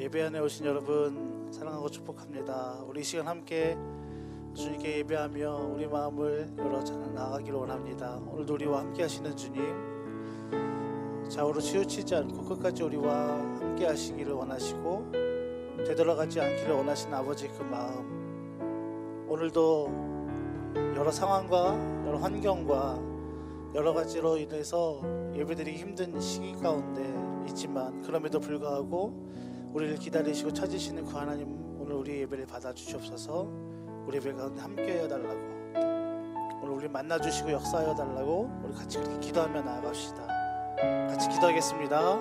예배 안에 오신 여러분 사랑하고 축복합니다. 우리 이 시간 함께 주님께 예배하며 우리 마음을 열어 나아가기를 원합니다. 오늘도 우리와 함께 하시는 주님, 좌우로 치우치지 않고 끝까지 우리와 함께 하시기를 원하시고 되돌아가지 않기를 원하시는 아버지의 그 마음, 오늘도 여러 상황과 여러 환경과 여러 가지로 인해서 예배드리기 힘든 시기 가운데 있지만 그럼에도 불구하고 우리를 기다리시고 찾으시는 그 하나님, 오늘 우리 예배를 받아주시옵소서. 우리 예배 가운데 함께하여 달라고, 오늘 우리 만나주시고 역사하여 달라고 우리 같이 그렇게 기도하며 나아갑시다. 같이 기도하겠습니다.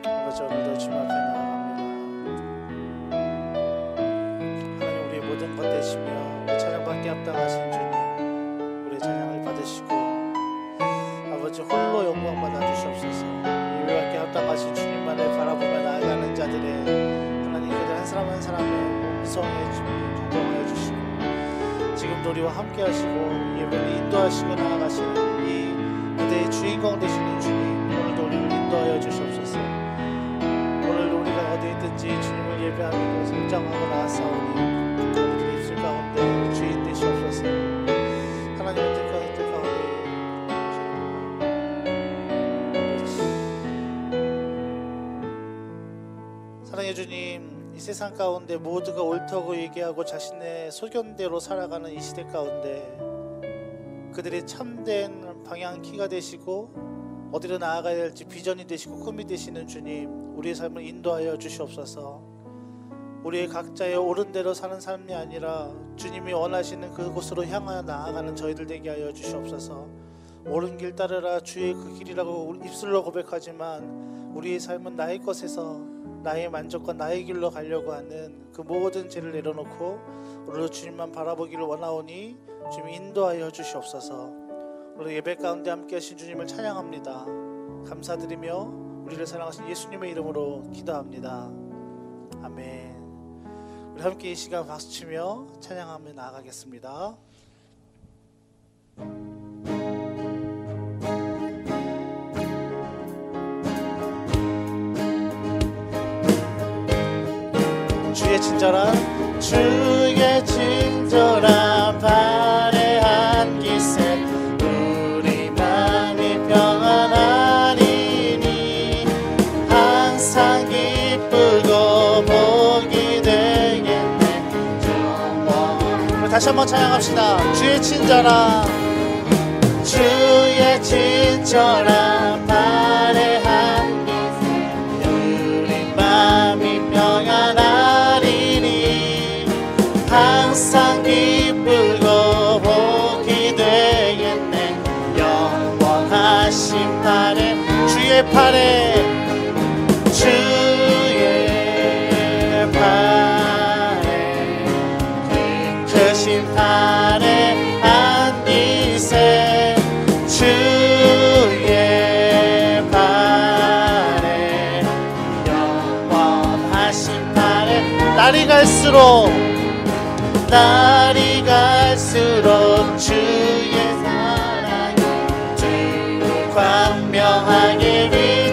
아버지, 오늘도 주님 앞에 나아갑니다. 하나님, 우리의 모든 것 되시며 우리 찬양받게 합당하신 주님, 우리의 찬양을 받으시고 아버지 홀로 영광 받아주시옵소서. 예배받게 합당하신 주님만을 바라보며 나아가는 자들의 하나님, 그들 한 사람 한 사람의 음성에 존경하여 주시고 지금도 우리와 함께 하시고 예배를 인도하시고 나아가시는 이 무대의 주인공 되시는 주님, 오늘도 우리를 인도하여 주시옵소서. 오늘 우리가 어디에 있든지 주님을 예배하며 성장하고 나아싸우니 우리들의 입술 가운데 주인 되시옵소서. 하나님의 뜻 가운데 사랑해 주님, 이 세상 가운데 모두가 옳다고 얘기하고 자신의 소견대로 살아가는 이 시대 가운데 그들의 참된 방향키가 되시고 어디로 나아가야 할지 비전이 되시고 꿈이 되시는 주님, 우리의 삶을 인도하여 주시옵소서. 우리의 각자의 옳은 대로 사는 삶이 아니라 주님이 원하시는 그곳으로 향하여 나아가는 저희들 되게 하여 주시옵소서. 옳은 길 따르라 주의 그 길이라고 입술로 고백하지만 우리의 삶은 나의 것에서 나의 만족과 나의 길로 가려고 하는 그 모든 죄를 내려놓고 오늘도 주님만 바라보기를 원하오니 주님 인도하여 주시옵소서. 오늘 예배 가운데 함께 하신 주님을 찬양합니다. 감사드리며 우리를 사랑하신 예수님의 이름으로 기도합니다. 아멘. 우리 함께 이 시간 박수치며 찬양하며 나아가겠습니다. 주의 친절한 발의 기세 우리 마음이 평안하리니 항상 기쁘고 복이 되겠네. 다시 한번 찬양합시다. 주의 친절한 발의 기세 우리 마음이 평안하리니 항상 기쁘고 복이 되겠네. 영원하신 팔에 주의 팔에 크신 팔에 안기세 주의 팔에 영원하신 팔에 날이 갈수록 주의 사랑이 광명하게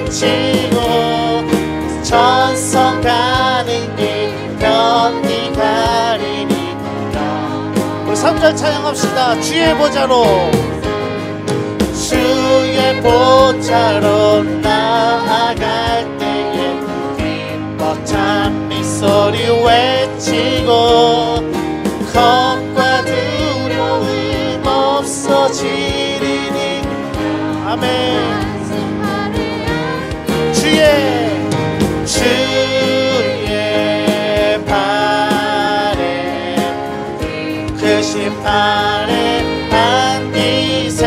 비치고 전성 가는 길 편히 가리니. 우리 3절 찬양합시다. 주의 보좌로 나아갈 때에 기뻐 찬미 소리 외치고 겁과 두려움 없어지리니. 아멘. 주의 팔에 크신 팔에 안기세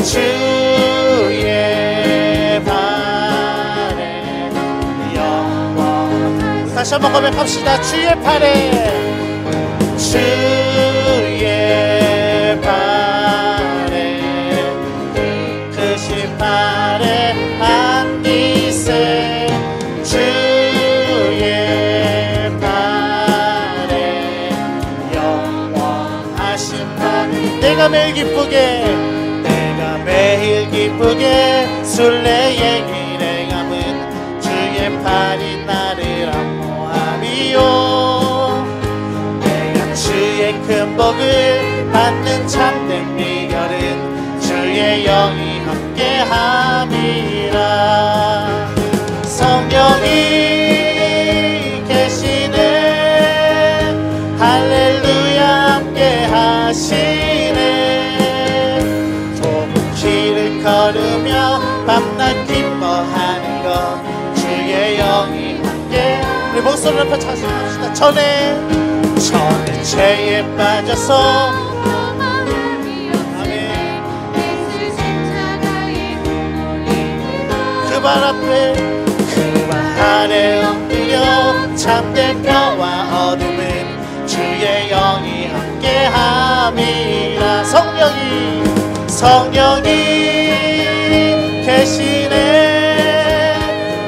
주의 팔에 영원. 다시 한번 고백합시다. 주의 팔에 크신 팔에 안기세 주의 팔에 영원하신 팔. 내가 매일 기쁘게 순례의 길에 감은 주의 팔이 주의 큰 복을 받는 참된 비결은 주의 영이 함께함이라. 성령이 계시네 할렐루야 함께하시네. 좁은 길을 걸으며 밤낮 기뻐하는 것 주의 영이 함께. 우리 목소리를 높여 찬송합시다. 전에 죄에 빠져서 그 발 앞에 그 발 아래 엎드려 참된 평화 어둠은 주의 영이 함께함이라. 성령이 계시네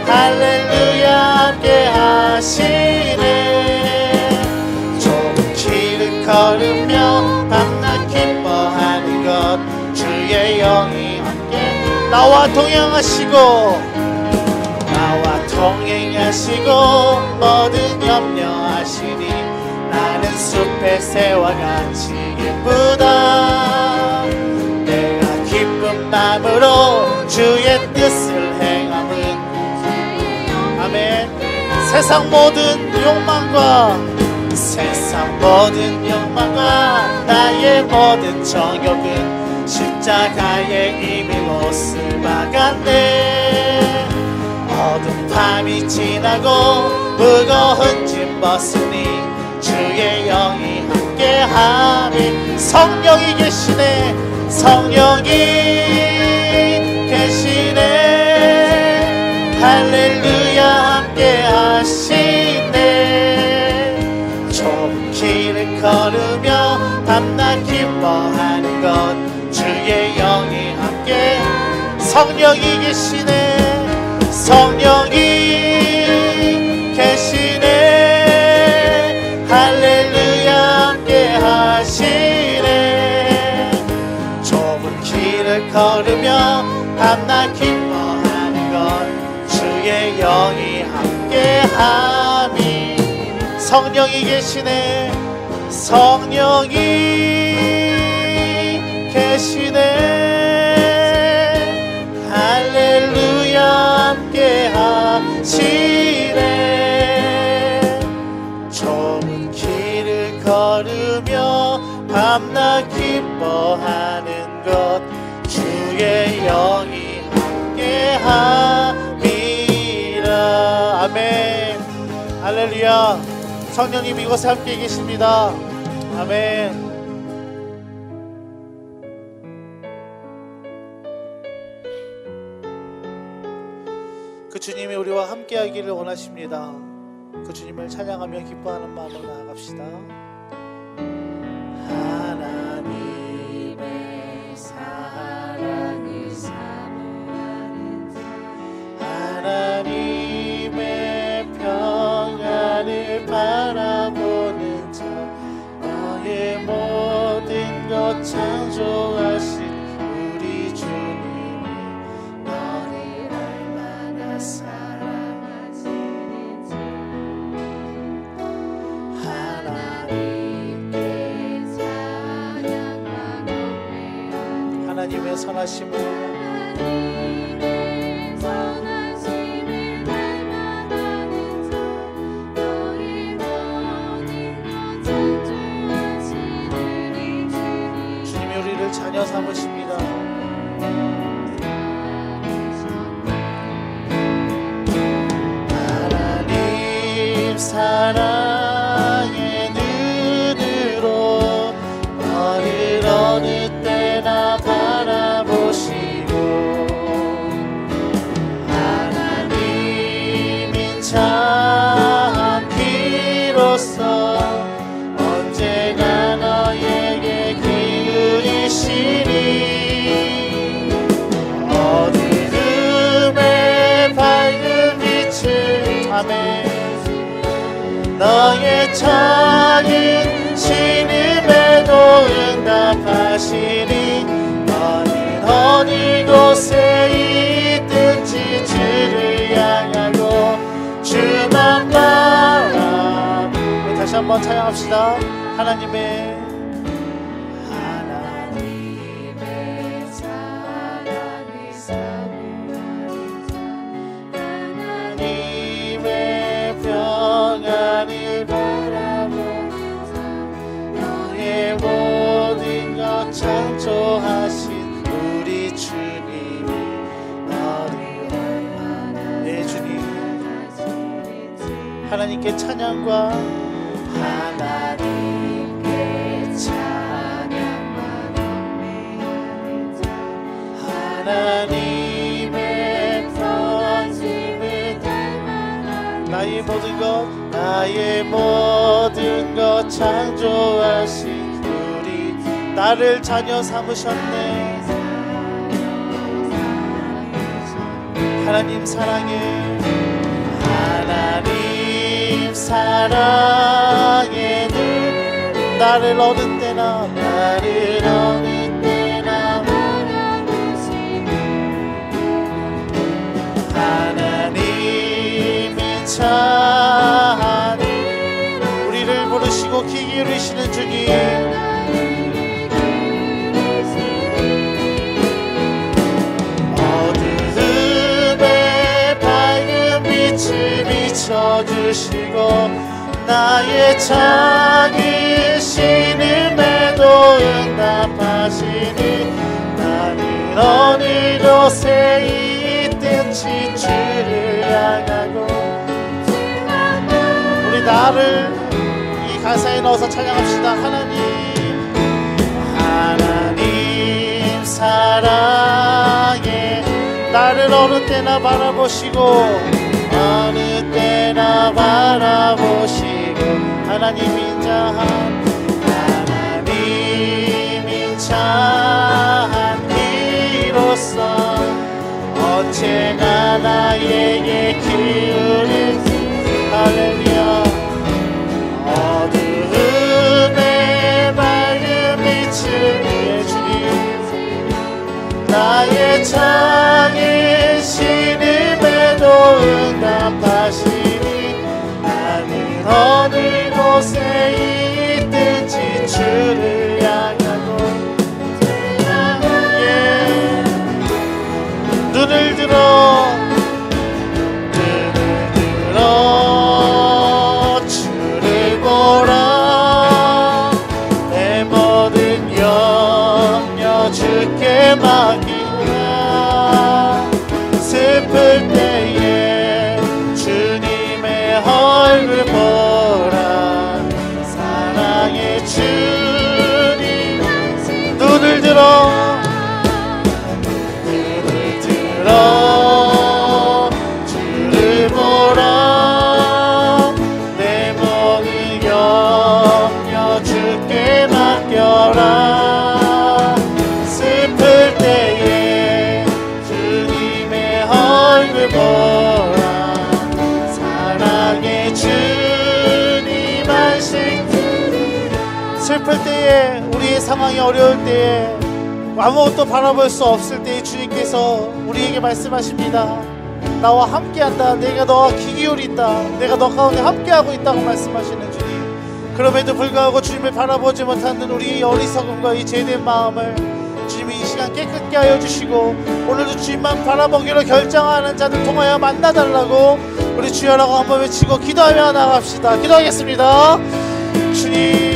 할렐루야 함께하시네. 좁은 길을 걸으며 밤낮 기뻐하는 것 주의 영이 함께. 나와 동행하시고 뭐든 염려하시니 나는 숲의 새와 같이 기쁘다. 내가 기쁜 마음으로 주의 뜻을 행함은 아멘. 세상 모든 욕망과 나의 모든 정욕은 십자가에 이미 못을 박았네. 어두운 밤이 지나고 무거운 짐 벗으니 주의 영이 함께함이. 성령이 계시네 할렐루야 함께하시네. 좁은 길을 걸으며 밤낮 기뻐하는 것 주의 영이 함께. 성령이 계시네 할렐루야 함께하시네. 좁은 길을 걸으며 밤낮 기뻐하는 것 주의 영이 함께함이. 성령이 계시네 할렐루야 함께하시네. 좁은 길을 걸으며 밤낮 기뻐하는 것 주의 영이 함께함이라. 아멘. 할렐루야. 성령님 이곳에 함께 계십니다. 아멘. 그 주님이 우리와 함께 하기를 원하십니다. 그 주님을 찬양하며 기뻐하는 마음으로 나아갑시다. 하나님의 사랑을 사모하는 자, 하나님의 평안을 바라보는 자, 너의 모든 것 창조하신 우리 주님이 너를 얼마나 사랑하시는지 하나님께 찬양과 경배하며 하나님의 선하심을 자녀 삼으십니다. 하나님 사랑의 눈으로 너를 어느 때나 바라보시고 하나님인 참 비로소 언제나 너에게 어두움의 밝은 빛을 아멘. 너의 작은 신음에도 응답하시니 너는 어느 곳에 있든지 주를 향하고 주만 바라. 다시 한번 찬양합시다. 하나님의 평안을 바라보면서 너의 모든 것 창조하신 우리 주님이 너를 얼마나 내 주님 하나님께 찬양과 하나님께 찬양만 하나님의 편심을 나의 모든 것 창조하신 우리 나를 자녀 삼으셨네. 하나님 사랑해 하나님 사랑해 늘 나를 어느 때나 하나님의 찬 우리를 부르시고 귀 기울이시는 주님 어두움에 밝은 빛을 비춰주시고 나의 작은 신음에도 응답하시니 나는 어느 곳에 있든지 주를 향하고 우리 나를 이 가사에 넣어서 찬양합시다. 하나님 사랑해 나를 어느 때나 바라보시고 어느 때나 바라보시고 하나님 인자한 이로써 언제나 나에게 기울인 할렐루야 어두움에 밝은 빛을 위해 주님 나의 작은 신음에도 응답하시니 나는 어느 곳에 있든지 주를 향하고 눈을 들어 주를 보라 내 모든 염려 주께 맡기라 슬플 때에 주님의 얼굴 보라 사랑의 주님 눈을 들어 주를 보라 내 모든 염려 주께 맡겨라 슬플 때에 주님의 얼굴 보라 사랑의 주님 안식 슬플 때에 우리의 상황이 어려울 때에 아무것도 바라볼 수 없을 때 주님께서 우리에게 말씀하십니다. 나와 함께한다. 내가 너와 귀 기울인다. 내가 너 가운데 함께하고 있다고 말씀하시는 주님. 그럼에도 불구하고 주님을 바라보지 못하는 우리의 어리석음과 이 죄된 마음을 주님이 이 시간 깨끗게 하여 주시고 오늘도 주님만 바라보기로 결정하는 자들 통하여 만나달라고 우리 주여라고 한번 외치고 기도하며 나갑시다. 기도하겠습니다. 주님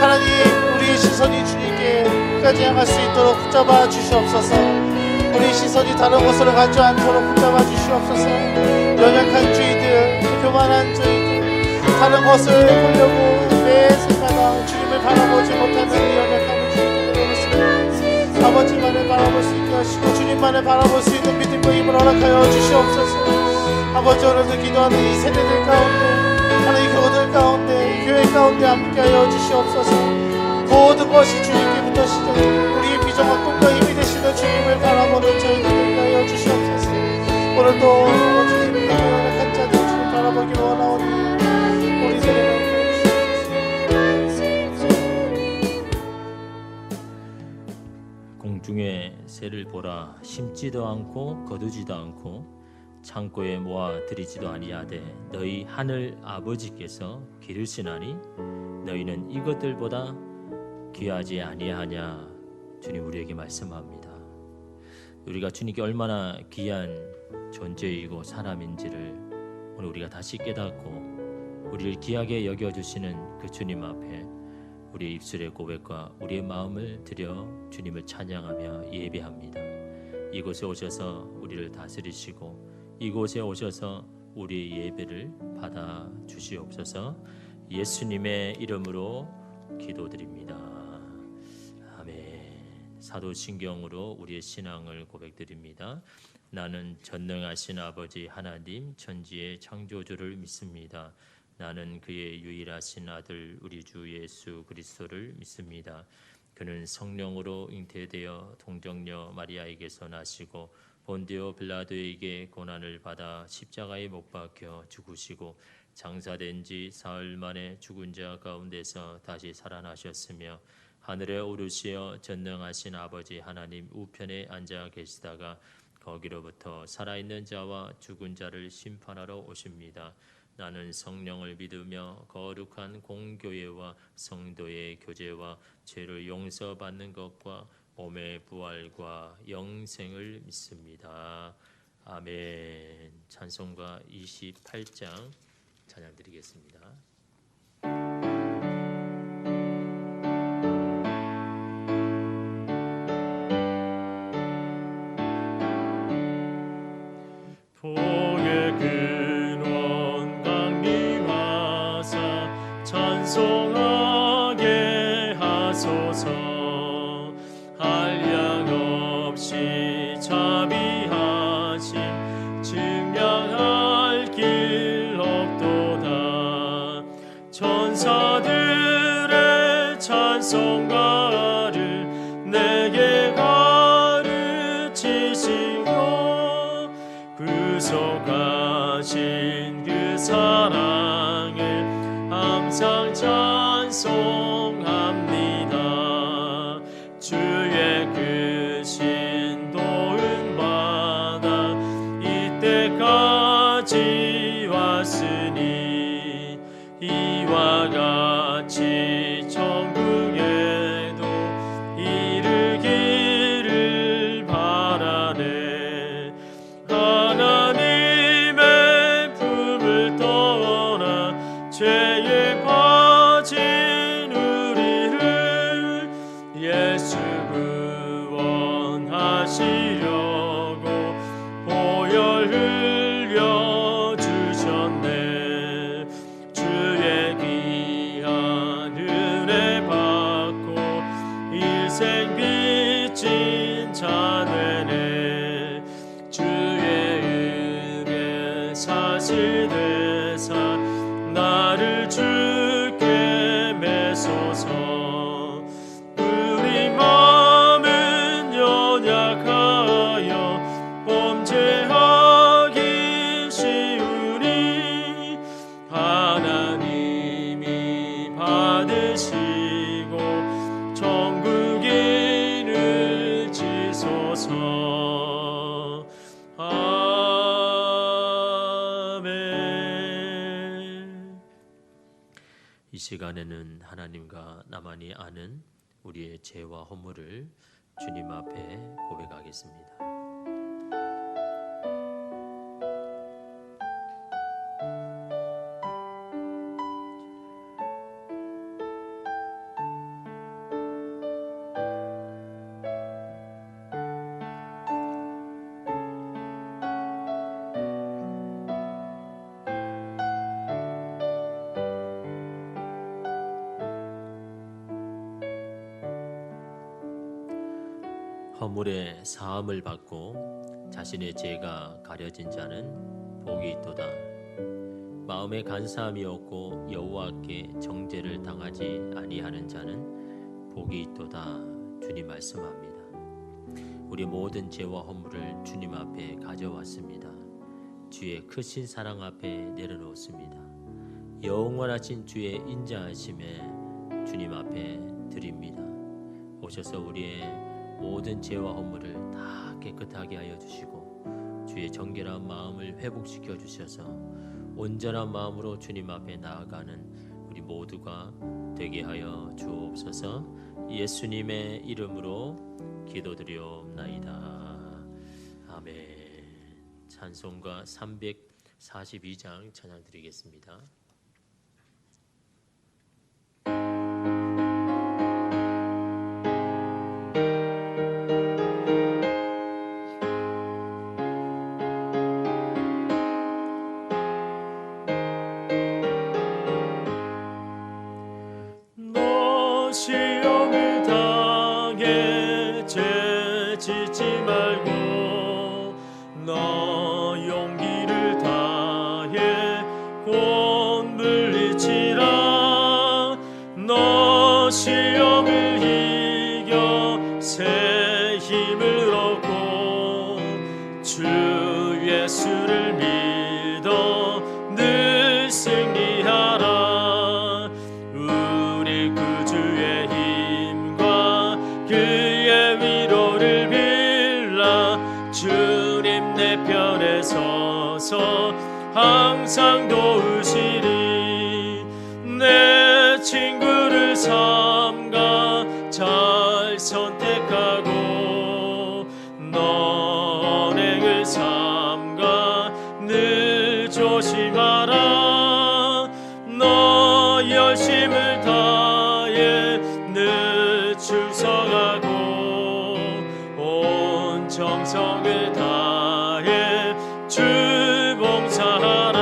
하나님 우리의 시선이 주님께 끝까지 향할 수 있도록 붙잡아 주시옵소서. 우리의 시선이 다른 곳으로 가지 않도록 붙잡아 주시옵소서. 연약한 죄들 교만한 죄들 다른 것을 보려고 매 순간마다 주님을 바라보지 못하는 연약한 죄들을 있습니다. 아버지만을 바라볼 수 있게 하시고 주님만을 바라볼 수 있는 믿음과 힘을 허락하여 주시옵소서. 아버지 오늘도 기도하는 이 세대들 가운데 하나님 교우들 가운데 교회 가운데 함께하여 주시옵소서. 모든 것이 주님께부터 시작 우리의 비전과 꿈과 힘이 되시는 주님을 바라보는 저희들에게 하여 주시옵소서. 오늘도 주님의 연약한 자들 주님 바라보기를 원하오니 우리들의 공중의 새를 보라 심지도 않고 거두지도 않고 창고에 모아 드리지도 아니하되 너희 하늘 아버지께서 기르시나니 너희는 이것들보다 귀하지 아니하냐. 주님 우리에게 말씀합니다. 우리가 주님께 얼마나 귀한 존재이고 사람인지를 오늘 우리가 다시 깨닫고 우리를 귀하게 여겨주시는 그 주님 앞에 우리의 입술의 고백과 우리의 마음을 들여 주님을 찬양하며 예배합니다. 이곳에 오셔서 우리를 다스리시고 이곳에 오셔서 우리의 예배를 받아 주시옵소서. 예수님의 이름으로 기도드립니다. 아멘. 사도신경으로 우리의 신앙을 고백드립니다. 나는 전능하신 아버지 하나님 천지의 창조주를 믿습니다. 나는 그의 유일하신 아들 우리 주 예수 그리스도를 믿습니다. 그는 성령으로 잉태되어 동정녀 마리아에게서 나시고 본디오 빌라도에게 고난을 받아 십자가에 못 박혀 죽으시고 장사된 지 사흘 만에 죽은 자 가운데서 다시 살아나셨으며 하늘에 오르시어 전능하신 아버지 하나님 우편에 앉아 계시다가 거기로부터 살아있는 자와 죽은 자를 심판하러 오십니다. 나는 성령을 믿으며 거룩한 공교회와 성도의 교제와 죄를 용서받는 것과 몸의 부활과 영생을 믿습니다. 아멘. 찬송가 28장 찬양 드리겠습니다. 찬송하게 하소서. 한량없이 자비하심 증명할 길 없도다. 천사들의 찬송가를 내게 가르치시고 구속하신 그 사랑을 항상 찬송합니다. 주의 그 신도은 받아 이때까지 왔으니 이와 같이 천국에도 이르기를 바라네. 하나님의 품을 떠나 죄에 빠진 우리를 예수 구원하시려고 보혈 흘려주셨네. 주의 귀한 은혜 받고 일생 빚진 자 되네. 주의 은혜 사실 되사 나를 주께 매소서. 우리 마음은 연약하여 범죄하기 쉬우니 하나님이 받으시고 천국인을 지소서. 아멘. 이 시간에는 하나님과 나만이 아는 우리의 죄와 허물을 주님 앞에 고백하겠습니다. 허물의 사함을 받고 자신의 죄가 가려진 자는 복이 있도다. 마음에 간사함이 없고 여호와께 정죄를 당하지 아니하는 자는 복이 있도다. 주님 말씀합니다. 우리 모든 죄와 허물을 주님 앞에 가져왔습니다. 주의 크신 사랑 앞에 내려놓습니다. 영원하신 주의 인자하심에 주님 앞에 드립니다. 오셔서 우리의 모든 죄와 허물을 다 깨끗하게 하여 주시고 주의 정결한 마음을 회복시켜 주셔서 온전한 마음으로 주님 앞에 나아가는 우리 모두가 되게 하여 주옵소서. 예수님의 이름으로 기도드리옵나이다. 아멘. 찬송가 342장 찬양 드리겠습니다. 너 시험을 당해 죄 짓지 말고 너 용기를 다해 곧 물리치라. 너 시험을 이겨 새 힘을 얻고 주 예수를 믿어 늘 승리하라. 우리 구주의 힘과 그의 위로를 빌라. 주님 내 편에 서서 항상 도우시리. 내 친구를 삼가 잘 선택하고 너 언행을 삼가 늘 조심하라. 너 열심을 다해 늘 충성하고 온 정성을 다해 주 봉사하라.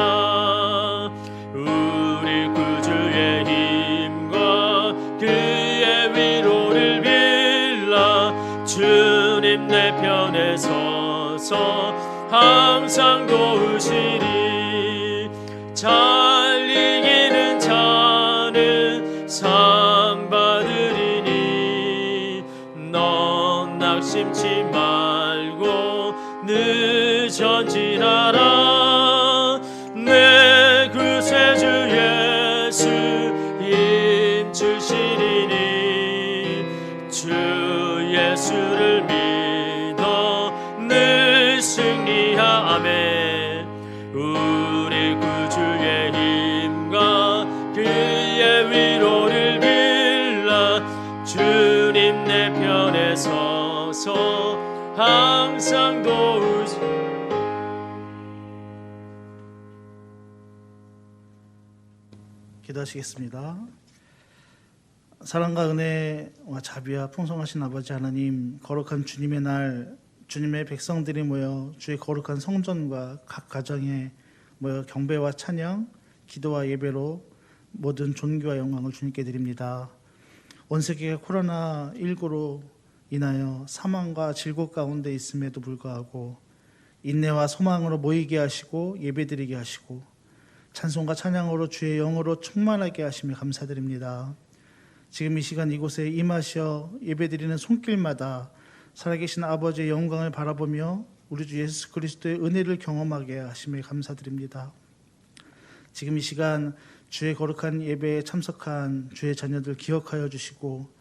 우리 구주의 힘과 그의 위로를 빌라. 주님 내 편에 서서 항상 도우시리. 잘 이기는 자는 상 받으리니 넌 낙심치 말고 늘 전진하라. 내 구세주 예수 힘 주시리니 주 예수를 믿어 늘 승리하며 우리 구주의 힘과 그의 위로를 빌라. 주님 내 편에 서서 항상 도우시. 기도하시겠습니다. 사랑과 은혜와 자비와 풍성하신 아버지 하나님, 거룩한 주님의 날, 주님의 백성들이 모여 주의 거룩한 성전과 각 가정에 모여 경배와 찬양, 기도와 예배로 모든 존귀와 영광을 주님께 드립니다. 온 세계가 코로나19로 인하여 사망과 질고 가운데 있음에도 불구하고 인내와 소망으로 모이게 하시고 예배드리게 하시고 찬송과 찬양으로 주의 영으로 충만하게 하시며 감사드립니다. 지금 이 시간 이곳에 임하셔 예배드리는 손길마다 살아계신 아버지의 영광을 바라보며 우리 주 예수 그리스도의 은혜를 경험하게 하심에 감사드립니다. 지금 이 시간 주의 거룩한 예배에 참석한 주의 자녀들 기억하여 주시고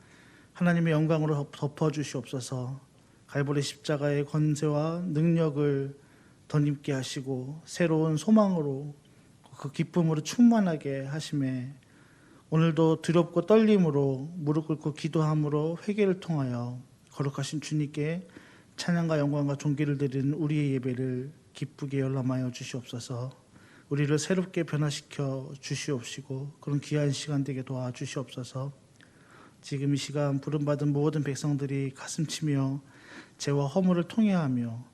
하나님의 영광으로 덮어주시옵소서. 갈보리 십자가의 권세와 능력을 덧입게 하시고 새로운 소망으로 그 기쁨으로 충만하게 하심에 오늘도 두렵고 떨림으로 무릎 꿇고 기도함으로 회개를 통하여 거룩하신 주님께 찬양과 영광과 존귀를 드리는 우리의 예배를 기쁘게 열람하여 주시옵소서. 우리를 새롭게 변화시켜 주시옵시고 그런 귀한 시간 되게 도와주시옵소서. 지금 이 시간 부름받은 모든 백성들이 가슴치며 죄와 허물을 통회하며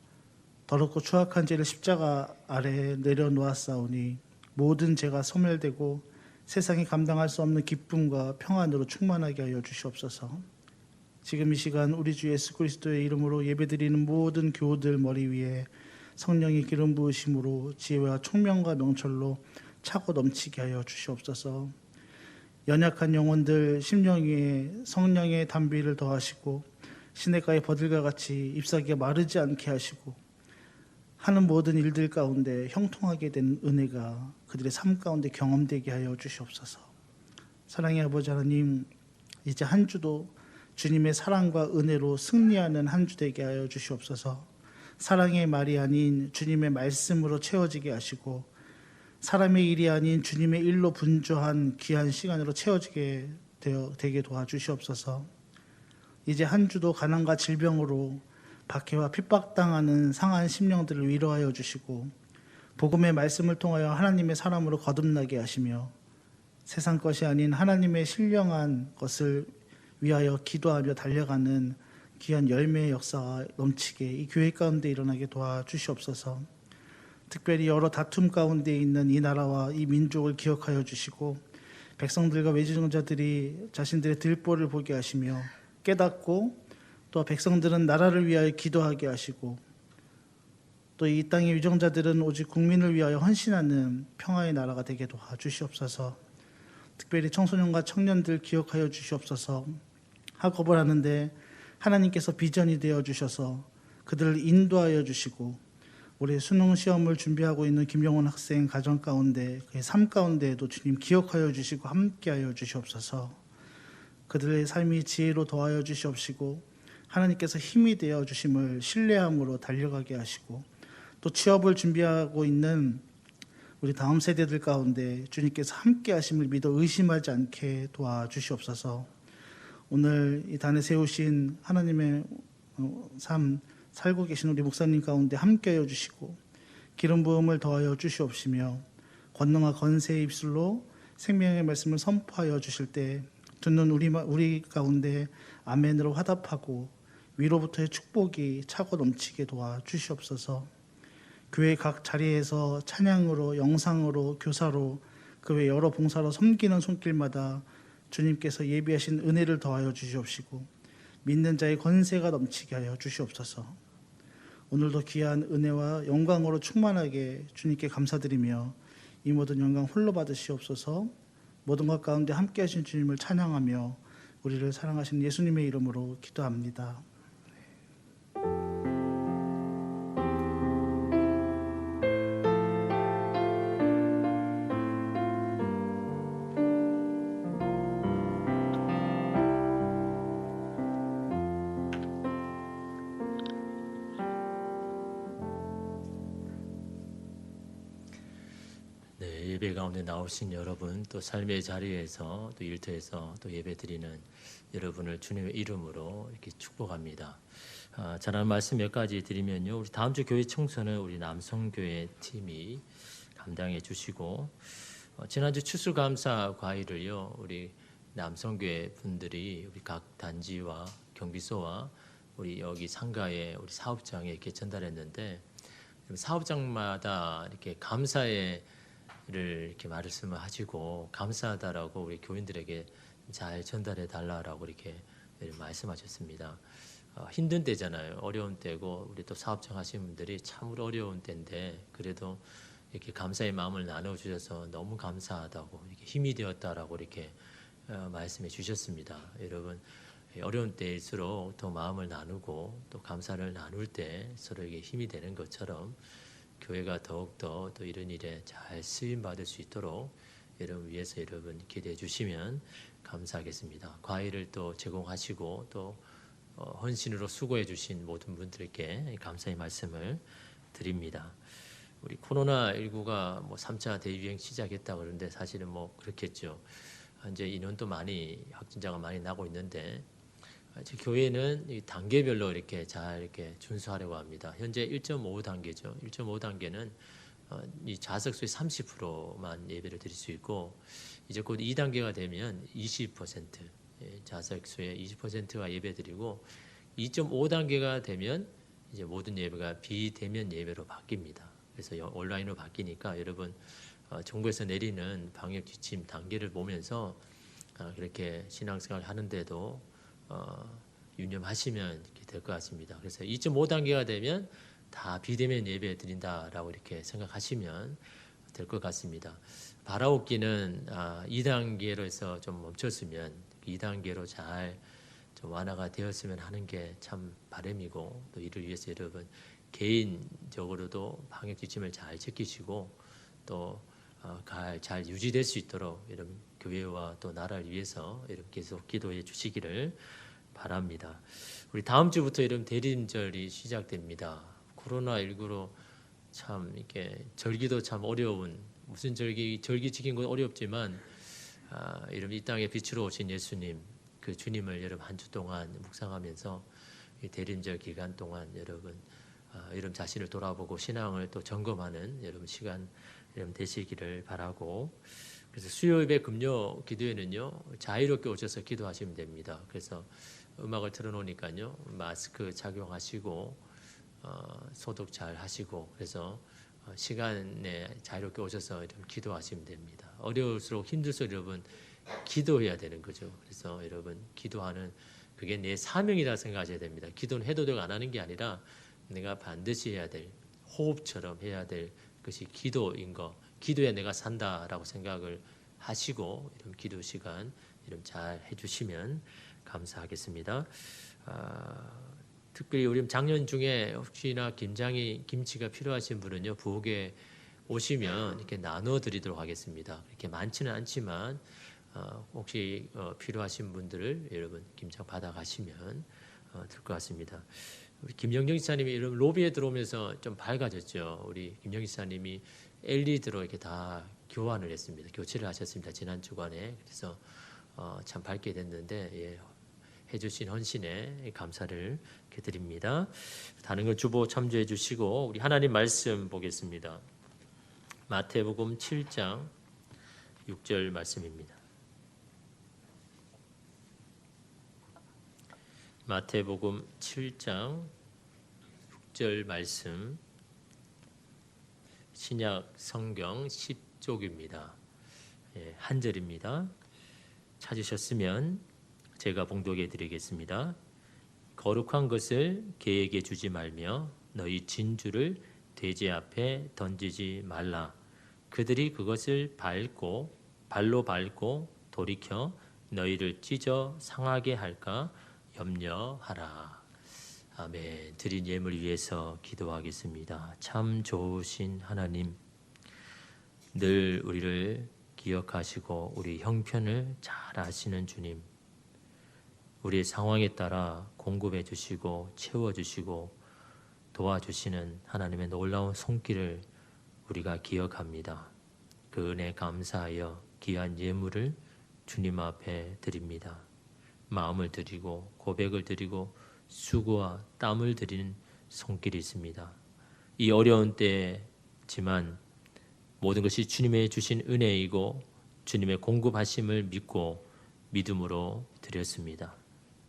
더럽고 추악한 죄를 십자가 아래에 내려놓았사오니 모든 죄가 소멸되고 세상이 감당할 수 없는 기쁨과 평안으로 충만하게 하여 주시옵소서. 지금 이 시간 우리 주 예수 그리스도의 이름으로 예배드리는 모든 교우들 머리 위에 성령의 기름 부으심으로 지혜와 총명과 명철로 차고 넘치게 하여 주시옵소서. 연약한 영혼들 심령 위에 성령의 담비를 더하시고 시냇가의 버들과 같이 잎사귀가 마르지 않게 하시고 하는 모든 일들 가운데 형통하게 된 은혜가 그들의 삶 가운데 경험되게 하여 주시옵소서. 사랑의 아버지 하나님, 이제 한 주도 주님의 사랑과 은혜로 승리하는 한 주 되게 하여 주시옵소서. 사랑의 말이 아닌 주님의 말씀으로 채워지게 하시고 사람의 일이 아닌 주님의 일로 분주한 귀한 시간으로 채워지게 되게 도와주시옵소서. 이제 한 주도 가난과 질병으로 박해와 핍박당하는 상한 심령들을 위로하여 주시고 복음의 말씀을 통하여 하나님의 사람으로 거듭나게 하시며 세상 것이 아닌 하나님의 신령한 것을 위하여 기도하며 달려가는 귀한 열매의 역사가 넘치게 이 교회 가운데 일어나게 도와주시옵소서. 특별히 여러 다툼 가운데 있는 이 나라와 이 민족을 기억하여 주시고 백성들과 외지종자들이 자신들의 들보를 보게 하시며 깨닫고 또 백성들은 나라를 위하여 기도하게 하시고 또 이 땅의 위정자들은 오직 국민을 위하여 헌신하는 평화의 나라가 되게 도와주시옵소서. 특별히 청소년과 청년들 기억하여 주시옵소서. 학업을 하는데 하나님께서 비전이 되어 주셔서 그들을 인도하여 주시고 올해 수능 시험을 준비하고 있는 김영원 학생 가정 가운데 그의 삶 가운데에도 주님 기억하여 주시고 함께하여 주시옵소서. 그들의 삶이 지혜로 더하여 주시옵시고 하나님께서 힘이 되어 주심을 신뢰함으로 달려가게 하시고 또 취업을 준비하고 있는 우리 다음 세대들 가운데 주님께서 함께 하심을 믿어 의심하지 않게 도와주시옵소서. 오늘 이 단에 세우신 하나님의 삶 살고 계신 우리 목사님 가운데 함께하여 주시고 기름 부음을 더하여 주시옵시며 권능과 권세의 입술로 생명의 말씀을 선포하여 주실 때 듣는 우리 가운데 아멘으로 화답하고 위로부터의 축복이 차고 넘치게 도와주시옵소서. 교회 각 자리에서 찬양으로 영상으로 교사로 그 외 여러 봉사로 섬기는 손길마다 주님께서 예비하신 은혜를 더하여 주시옵시고 믿는 자의 권세가 넘치게 하여 주시옵소서. 오늘도 귀한 은혜와 영광으로 충만하게 주님께 감사드리며 이 모든 영광 홀로 받으시옵소서. 모든 것 가운데 함께 하신 주님을 찬양하며 우리를 사랑하신 예수님의 이름으로 기도합니다. 예배 가운데 나오신 여러분, 또 삶의 자리에서 또 일터에서 또 예배드리는 여러분을 주님의 이름으로 이렇게 축복합니다. 전한 말씀 몇 가지 드리면요, 우리 다음 주 교회 청소는 우리 남성교회 팀이 감당해 주시고 지난주 추수감사 과일을요 우리 남성교회 분들이 우리 각 단지와 경비소와 우리 여기 상가에 우리 사업장에 이렇게 전달했는데 사업장마다 이렇게 감사의 를 이렇게 말씀을 하시고 감사하다라고 우리 교인들에게 잘 전달해 달라라고 이렇게 말씀하셨습니다. 힘든 때잖아요. 어려운 때고 우리 또 사업장 하시는 분들이 참으로 어려운 때인데 그래도 이렇게 감사의 마음을 나눠 주셔서 너무 감사하다고 이렇게 힘이 되었다라고 이렇게 말씀해 주셨습니다. 여러분 어려운 때일수록 더 마음을 나누고 또 감사를 나눌 때 서로에게 힘이 되는 것처럼 교회가 더욱더 또 이런 일에 잘 쓰임 받을 수 있도록 여러분 위해서 여러분 기대해 주시면 감사하겠습니다. 과일을 또 제공하시고 또 헌신으로 수고해 주신 모든 분들께 감사의 말씀을 드립니다. 우리 코로나19가 뭐 3차 대유행 시작했다 그러는데 사실은 뭐 그렇겠죠. 이제 인원도 많이 확진자가 많이 나고 있는데 교회는 이 단계별로 이렇게 잘 이렇게 준수하려고 합니다. 현재 1.5 단계죠. 1.5 단계는 이 좌석수의 30%만 예배를 드릴 수 있고 이제 곧 2단계가 되면 20% 좌석수의 20%가 예배 드리고 2.5 단계가 되면 이제 모든 예배가 비대면 예배로 바뀝니다. 그래서 온라인으로 바뀌니까 여러분 정부에서 내리는 방역 지침 단계를 보면서 그렇게 신앙생활 하는데도 유념하시면 이렇게 될 것 같습니다. 그래서 2.5 단계가 되면 다 비대면 예배 드린다라고 이렇게 생각하시면 될 것 같습니다. 바라옵기는 2단계로 해서 좀 멈췄으면 2단계로 잘 좀 완화가 되었으면 하는 게 참 바람이고 또 이를 위해서 여러분 개인적으로도 방역 지침을 잘 지키시고 또 잘 유지될 수 있도록 여러분 교회와 또 나라를 위해서 여러분 계속 기도해 주시기를 바랍니다. 우리 다음 주부터 여러분 대림절이 시작됩니다. 코로나19로 참 이렇게 절기도 참 어려운, 무슨 절기 지킨 건 어렵지만 이런 이 땅에 빛으로 오신 예수님, 그 주님을 여러분 한 주 동안 묵상하면서 이 대림절 기간 동안 여러분 여러분 자신을 돌아보고 신앙을 또 점검하는 여러분 시간 여러분 되시기를 바라고, 그래서 수요 예배 금요 기도회는요 자유롭게 오셔서 기도하시면 됩니다. 그래서 음악을 틀어놓으니까요 마스크 착용하시고 소독 잘 하시고, 그래서 시간에 자유롭게 오셔서 좀 기도하시면 됩니다. 어려울수록 힘들수록 여러분 기도해야 되는 거죠. 그래서 여러분 기도하는 그게 내 사명이라 생각하셔야 됩니다. 기도는 해도 되고 안 하는 게 아니라 내가 반드시 해야 될, 호흡처럼 해야 될 것이 기도인 거, 기도에 내가 산다라고 생각을 하시고 이런 기도 시간 이런 잘 해주시면 감사하겠습니다. 특별히 우리 작년 중에 혹시나 김치가 필요하신 분은요 부엌에 오시면 이렇게 나눠드리도록 하겠습니다. 이렇게 많지는 않지만 혹시 필요하신 분들을 여러분 김장 받아가시면 될 것 같습니다. 우리 김영경 지사님이 이런 로비에 들어오면서 좀 밝아졌죠. 우리 김영경 지사님이 LED로 이렇게 다 교환을 했습니다. 교체를 하셨습니다. 지난 주간에. 그래서 참 밝게 됐는데 예, 해주신 헌신에 감사를 드립니다. 다른 걸 주보 참조해 주시고 우리 하나님 말씀 보겠습니다. 마태복음 7장 6절 말씀입니다. 마태복음 7장 6절 말씀, 신약 성경 10쪽입니다. 예, 한 절입니다. 찾으셨으면 제가 봉독해 드리겠습니다. 거룩한 것을 개에게 주지 말며 너희 진주를 돼지 앞에 던지지 말라. 그들이 그것을 발로 밟고 돌이켜 너희를 찢어 상하게 할까 염려하라. 아멘. 드린 예물 위해서 기도하겠습니다. 참 좋으신 하나님, 늘 우리를 기억하시고 우리 형편을 잘 아시는 주님, 우리의 상황에 따라 공급해 주시고 채워 주시고 도와주시는 하나님의 놀라운 손길을 우리가 기억합니다. 그 은혜 감사하여 귀한 예물을 주님 앞에 드립니다. 마음을 드리고 고백을 드리고 수고와 땀을 드리는 손길이 있습니다. 이 어려운 때지만 모든 것이 주님의 주신 은혜이고 주님의 공급하심을 믿고 믿음으로 드렸습니다.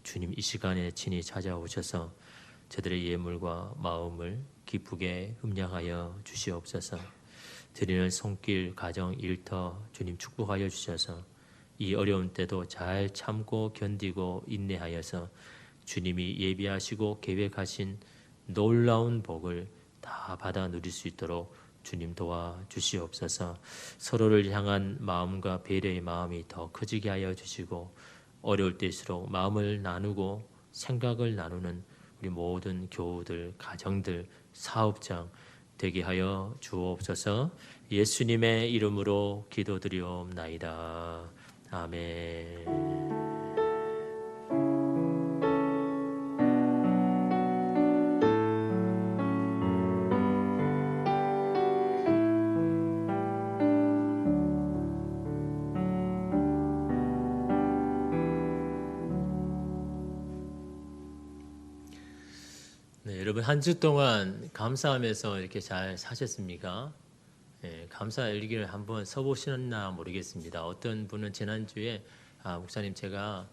주님 이 시간에 친히 찾아오셔서 저들의 예물과 마음을 기쁘게 흠량하여 주시옵소서. 드리는 손길, 가정, 일터 주님 축복하여 주셔서 이 어려운 때도 잘 참고 견디고 인내하여서 주님이 예비하시고 계획하신 놀라운 복을 다 받아 누릴 수 있도록 주님 도와주시옵소서. 서로를 향한 마음과 배려의 마음이 더 커지게 하여 주시고 어려울 때일수록 마음을 나누고 생각을 나누는 우리 모든 교우들, 가정들, 사업장 되게 하여 주옵소서. 예수님의 이름으로 기도드리옵나이다. 아멘. 네, 여러분 한 주 동안 감사하면서 이렇게 잘 사셨습니까? 네, 감사 일기를 한번 써보셨나 모르겠습니다. 어떤 분은 지난주에 목사님 제가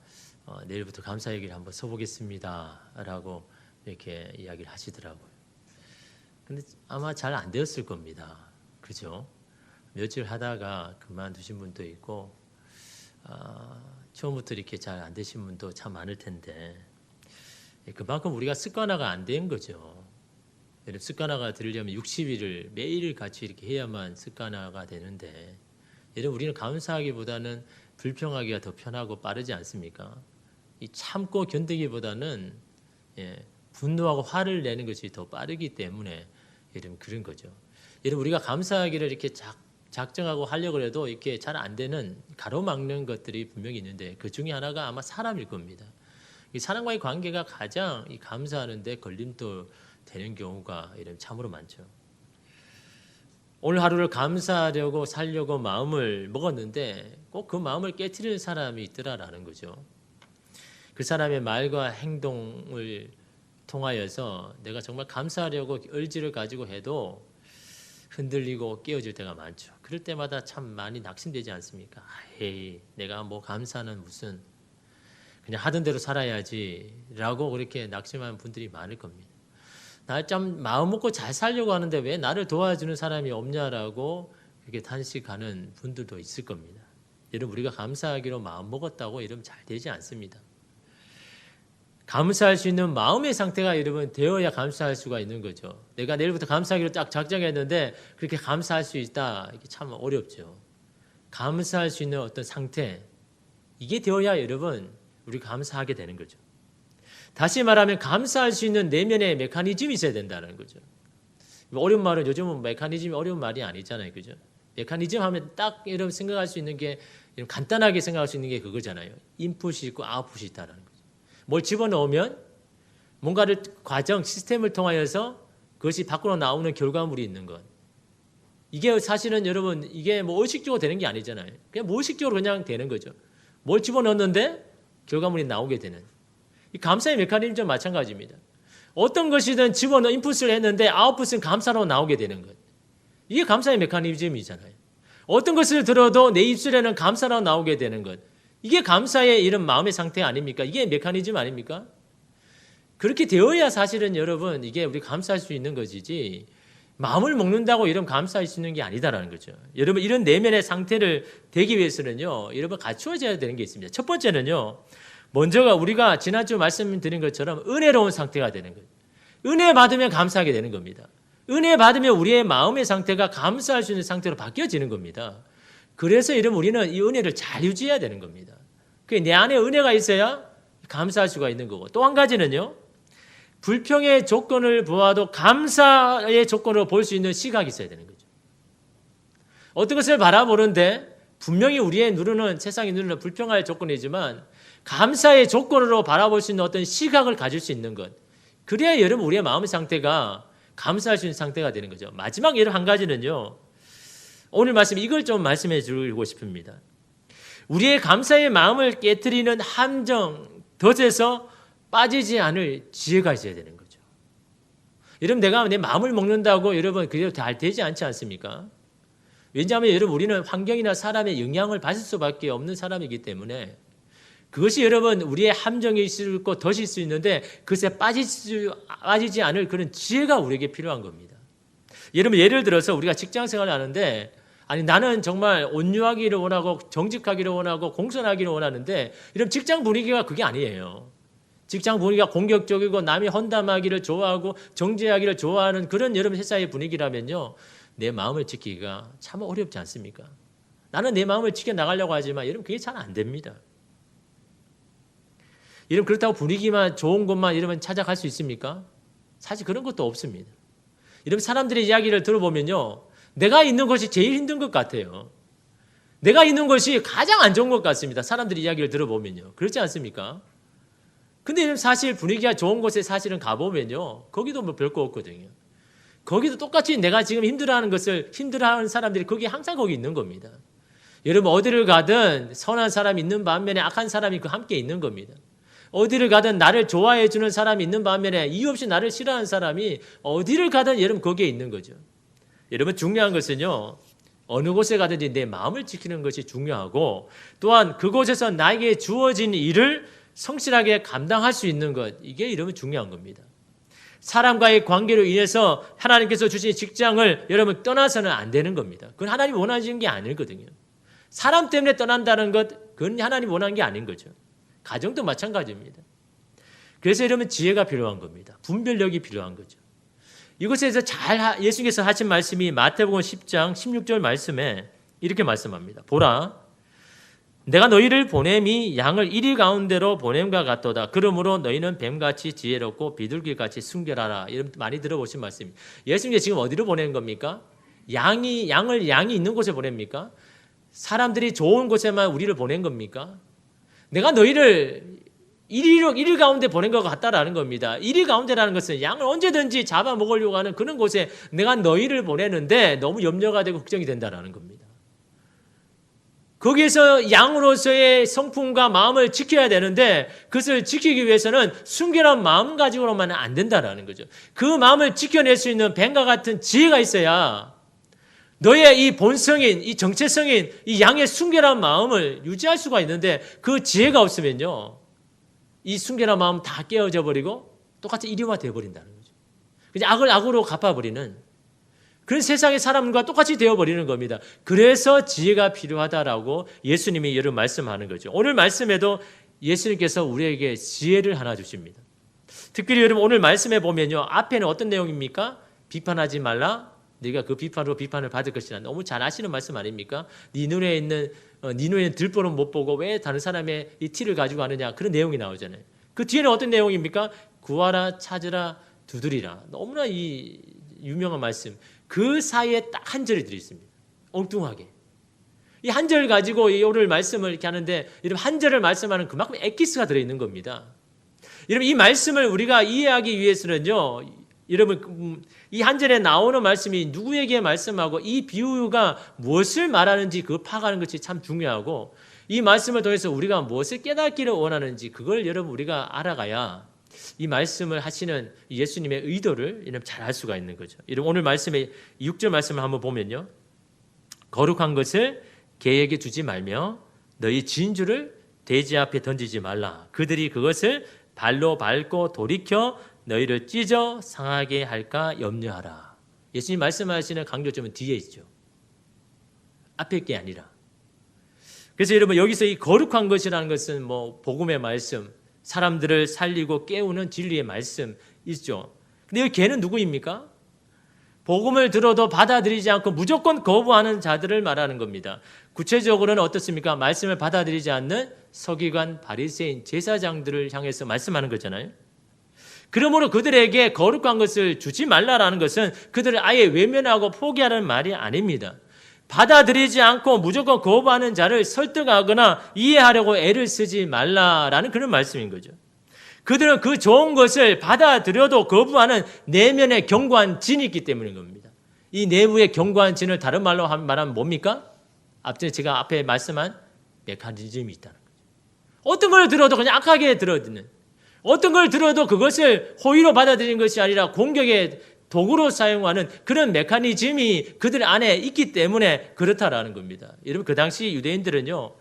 내일부터 감사 일기를 한번 써보겠습니다 라고 이렇게 이야기를 하시더라고요. 근데 아마 잘 안 되었을 겁니다. 그죠? 며칠 하다가 그만두신 분도 있고 처음부터 이렇게 잘 안 되신 분도 참 많을 텐데 그만큼 우리가 습관화가 안 된 거죠. 습관화가 되려면 60일을 매일 같이 이렇게 해야만 습관화가 되는데 여러분 우리는 감사하기보다는 불평하기가 더 편하고 빠르지 않습니까? 이 참고 견디기보다는 분노하고 화를 내는 것이 더 빠르기 때문에 여러분 그런 거죠. 여러분 우리가 감사하기를 이렇게 작정하고 하려고 해도 이렇게 잘 안 되는 가로막는 것들이 분명히 있는데 그 중에 하나가 아마 사람일 겁니다. 이 사람과의 관계가 가장 이 감사하는데 걸림돌 되는 경우가 이런 참으로 많죠. 오늘 하루를 감사하려고 살려고 마음을 먹었는데 꼭 그 마음을 깨트리는 사람이 있더라라는 거죠. 그 사람의 말과 행동을 통하여서 내가 정말 감사하려고 의지를 가지고 해도 흔들리고 깨어질 때가 많죠. 그럴 때마다 참 많이 낙심되지 않습니까? 에이, 내가 뭐 감사는 무슨 그냥 하던 대로 살아야지라고 그렇게 낙심하는 분들이 많을 겁니다. 나 좀 마음 먹고 잘 살려고 하는데 왜 나를 도와주는 사람이 없냐라고 이렇게 탄식하는 분들도 있을 겁니다. 여러분, 우리가 감사하기로 마음 먹었다고 이러면 잘 되지 않습니다. 감사할 수 있는 마음의 상태가 여러분 되어야 감사할 수가 있는 거죠. 내가 내일부터 감사하기로 딱 작정했는데 그렇게 감사할 수 있다, 이게 참 어렵죠. 감사할 수 있는 어떤 상태, 이게 되어야 여러분 우리가 감사하게 되는 거죠. 다시 말하면 감사할 수 있는 내면의 메커니즘이 있어야 된다는 거죠. 어려운 말은 요즘은 메커니즘이 어려운 말이 아니잖아요, 그죠? 메커니즘 하면 딱 여러분 생각할 수 있는 게, 간단하게 생각할 수 있는 게 그거잖아요. 인풋이 있고 아웃풋이 있다는 거죠. 뭘 집어넣으면 뭔가를 과정, 시스템을 통하여서 그것이 밖으로 나오는 결과물이 있는 것. 이게 사실은 여러분 이게 뭐 의식적으로 되는 게 아니잖아요. 그냥 무의식적으로 그냥 되는 거죠. 뭘 집어넣었는데 결과물이 나오게 되는. 이 감사의 메커니즘도 마찬가지입니다. 어떤 것이든 집어넣어 인풋을 했는데 아웃풋은 감사로 나오게 되는 것. 이게 감사의 메커니즘이잖아요. 어떤 것을 들어도 내 입술에는 감사로 나오게 되는 것. 이게 감사의 이런 마음의 상태 아닙니까? 이게 메커니즘 아닙니까? 그렇게 되어야 사실은 여러분 이게 우리 감사할 수 있는 것이지 마음을 먹는다고 이런 감사할 수 있는 게 아니다라는 거죠. 여러분 이런 내면의 상태를 되기 위해서는요, 여러분 갖추어져야 되는 게 있습니다. 첫 번째는요, 먼저가 우리가 지난주 말씀드린 것처럼 은혜로운 상태가 되는 거예요. 은혜 받으면 감사하게 되는 겁니다. 은혜 받으면 우리의 마음의 상태가 감사할 수 있는 상태로 바뀌어지는 겁니다. 그래서 이러면 우리는 이 은혜를 잘 유지해야 되는 겁니다. 내 안에 은혜가 있어야 감사할 수가 있는 거고, 또 한 가지는요, 불평의 조건을 보아도 감사의 조건으로 볼 수 있는 시각이 있어야 되는 거죠. 어떤 것을 바라보는데 분명히 우리의 누르는, 세상이 누르는 불평할 조건이지만 감사의 조건으로 바라볼 수 있는 어떤 시각을 가질 수 있는 것. 그래야 여러분 우리의 마음의 상태가 감사할 수 있는 상태가 되는 거죠. 마지막 예로 한 가지는요, 오늘 말씀 이걸 좀 말씀해 주고 싶습니다. 우리의 감사의 마음을 깨트리는 함정, 덫에서 빠지지 않을 지혜가 있어야 되는 거죠. 여러분 내가 내 마음을 먹는다고 여러분 그대로 잘 되지 않지 않습니까? 왜냐하면 여러분 우리는 환경이나 사람의 영향을 받을 수밖에 없는 사람이기 때문에 그것이 여러분 우리의 함정이 있을 것 덫일 수 있는데 그것에 빠지지 않을 그런 지혜가 우리에게 필요한 겁니다. 여러분 예를 들어서 우리가 직장 생활을 하는데 아니 나는 정말 온유하기를 원하고 정직하기를 원하고 공손하기를 원하는데 이런 직장 분위기가 그게 아니에요. 직장 분위기가 공격적이고 남이 헌담하기를 좋아하고 정죄하기를 좋아하는 그런 여러분 회사의 분위기라면요, 내 마음을 지키기가 참 어렵지 않습니까? 나는 내 마음을 지켜나가려고 하지만 여러분 그게 잘 안 됩니다. 여러분 그렇다고 분위기만 좋은 곳만 이러면 찾아갈 수 있습니까? 사실 그런 것도 없습니다. 여러분 사람들의 이야기를 들어보면요, 내가 있는 것이 제일 힘든 것 같아요. 내가 있는 것이 가장 안 좋은 것 같습니다. 사람들의 이야기를 들어보면요. 그렇지 않습니까? 근데 사실 분위기가 좋은 곳에 사실은 가보면요, 거기도 뭐 별거 없거든요. 거기도 똑같이 내가 지금 힘들어하는 것을 힘들어하는 사람들이 거기 항상 거기 있는 겁니다. 여러분 어디를 가든 선한 사람이 있는 반면에 악한 사람이 그 함께 있는 겁니다. 어디를 가든 나를 좋아해 주는 사람이 있는 반면에 이유 없이 나를 싫어하는 사람이 어디를 가든 여러분 거기에 있는 거죠. 여러분 중요한 것은요, 어느 곳에 가든지 내 마음을 지키는 것이 중요하고 또한 그곳에서 나에게 주어진 일을 성실하게 감당할 수 있는 것, 이게 여러분 중요한 겁니다. 사람과의 관계로 인해서 하나님께서 주신 직장을 여러분 떠나서는 안 되는 겁니다. 그건 하나님이 원하시는 게 아니거든요. 사람 때문에 떠난다는 것, 그건 하나님이 원하는 게 아닌 거죠. 가정도 마찬가지입니다. 그래서 여러분 지혜가 필요한 겁니다. 분별력이 필요한 거죠. 이곳에서 예수님께서 하신 말씀이 마태복음 10장 16절 말씀에 이렇게 말씀합니다. 보라, 내가 너희를 보냄이 양을 이리 가운데로 보냄과 같도다. 그러므로 너희는 뱀같이 지혜롭고 비둘기같이 순결하라. 이런 많이 들어보신 말씀입니다. 예수님이 지금 어디로 보내는 겁니까? 양이 있는 곳에 보냅니까? 사람들이 좋은 곳에만 우리를 보낸 겁니까? 내가 너희를 이리 가운데 보낸 것 같다라는 겁니다. 이리 가운데라는 것은 양을 언제든지 잡아먹으려고 하는 그런 곳에 내가 너희를 보내는데 너무 염려가 되고 걱정이 된다라는 겁니다. 거기에서 양으로서의 성품과 마음을 지켜야 되는데 그것을 지키기 위해서는 순결한 마음 가지고로만 안 된다라는 거죠. 그 마음을 지켜낼 수 있는 뱀과 같은 지혜가 있어야 너의 이 본성인, 이 정체성인 이 양의 순결한 마음을 유지할 수가 있는데 그 지혜가 없으면요. 이 순결한 마음 다 깨어져 버리고 똑같이 이리화 되어버린다는 거죠. 그냥 악을 악으로 갚아버리는 그런 세상의 사람과 똑같이 되어버리는 겁니다. 그래서 지혜가 필요하다라고 예수님이 여러분 말씀하는 거죠. 오늘 말씀에도 예수님께서 우리에게 지혜를 하나 주십니다. 특별히 여러분 오늘 말씀에 보면요. 앞에는 어떤 내용입니까? 비판하지 말라. 네가 그 비판으로 비판을 받을 것이라. 너무 잘 아시는 말씀 아닙니까? 네 눈에는 들보는 못 보고 왜 다른 사람의 이 티를 가지고 하느냐. 그런 내용이 나오잖아요. 그 뒤에는 어떤 내용입니까? 구하라, 찾으라, 두드리라. 너무나 이 유명한 말씀. 그 사이에 딱 한 절이 들어있습니다. 엉뚱하게. 이 한 절 가지고 이 오늘 말씀을 이렇게 하는데 여러분 한 절을 말씀하는 그만큼 엑기스가 들어있는 겁니다. 여러분 이 말씀을 우리가 이해하기 위해서는요. 여러분 이 한 절에 나오는 말씀이 누구에게 말씀하고 이 비유가 무엇을 말하는지 그걸 파악하는 것이 참 중요하고 이 말씀을 통해서 우리가 무엇을 깨닫기를 원하는지 그걸 여러분 우리가 알아가야 이 말씀을 하시는 예수님의 의도를 잘 알 수가 있는 거죠. 오늘 말씀의 6절 말씀을 한번 보면요. 거룩한 것을 개에게 주지 말며 너희 진주를 돼지 앞에 던지지 말라. 그들이 그것을 발로 밟고 돌이켜 너희를 찢어 상하게 할까 염려하라. 예수님 말씀하시는 강조점은 뒤에 있죠. 앞에 게 아니라. 그래서 여러분 여기서 이 거룩한 것이라는 것은 뭐 복음의 말씀, 사람들을 살리고 깨우는 진리의 말씀 있죠. 근데 여기 개는 누구입니까? 복음을 들어도 받아들이지 않고 무조건 거부하는 자들을 말하는 겁니다. 구체적으로는 어떻습니까? 말씀을 받아들이지 않는 서기관, 바리새인, 제사장들을 향해서 말씀하는 거잖아요. 그러므로 그들에게 거룩한 것을 주지 말라라는 것은 그들을 아예 외면하고 포기하는 말이 아닙니다. 받아들이지 않고 무조건 거부하는 자를 설득하거나 이해하려고 애를 쓰지 말라라는 그런 말씀인 거죠. 그들은 그 좋은 것을 받아들여도 거부하는 내면의 견고한 진이 있기 때문인 겁니다. 이 내부의 견고한 진을 다른 말로 말하면 뭡니까? 앞전에 제가 앞에 말씀한 메커니즘이 있다는 거죠. 어떤 걸 들어도 그냥 악하게 들어듣는, 어떤 걸 들어도 그것을 호의로 받아들이는 것이 아니라 공격의 도구로 사용하는 그런 메커니즘이 그들 안에 있기 때문에 그렇다라는 겁니다. 여러분 그 당시 유대인들은요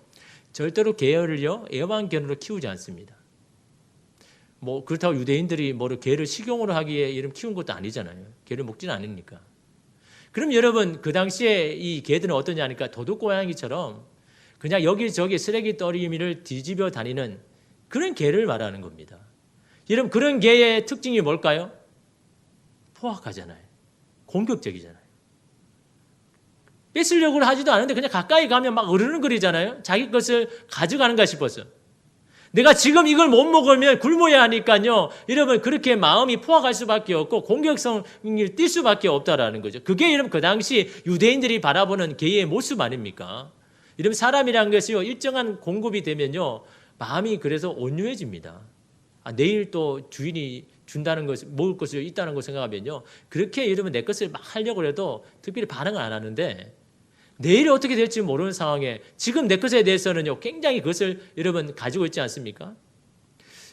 절대로 개를 애완견으로 키우지 않습니다. 뭐 그렇다고 유대인들이 개를 식용으로 하기에 이름 키운 것도 아니잖아요. 개를 먹지는 않으니까. 그럼 여러분 그 당시에 이 개들은 어떠냐니까 도둑고양이처럼 그냥 여기저기 쓰레기 더미를 뒤집어 다니는 그런 개를 말하는 겁니다. 여러분 그런 개의 특징이 뭘까요? 포악하잖아요. 공격적이잖아요. 뺏으려고 하지도 않은데 그냥 가까이 가면 막 으르렁거리잖아요. 자기 것을 가져가는가 싶어서. 내가 지금 이걸 못 먹으면 굶어야 하니까요. 여러분 그렇게 마음이 포악할 수밖에 없고 공격성을 띌 수밖에 없다라는 거죠. 그게 여러분 그 당시 유대인들이 바라보는 개의 모습 아닙니까? 여러분 사람이라는 것이요 일정한 공급이 되면요 마음이 그래서 온유해집니다. 내일 또 주인이 준다는 것, 먹을 것이 있다는 걸 생각하면요 그렇게 여러분 내 것을 막 하려고 해도 특별히 반응을 안 하는데 내일이 어떻게 될지 모르는 상황에 지금 내 것에 대해서는요 굉장히 그것을 여러분 가지고 있지 않습니까?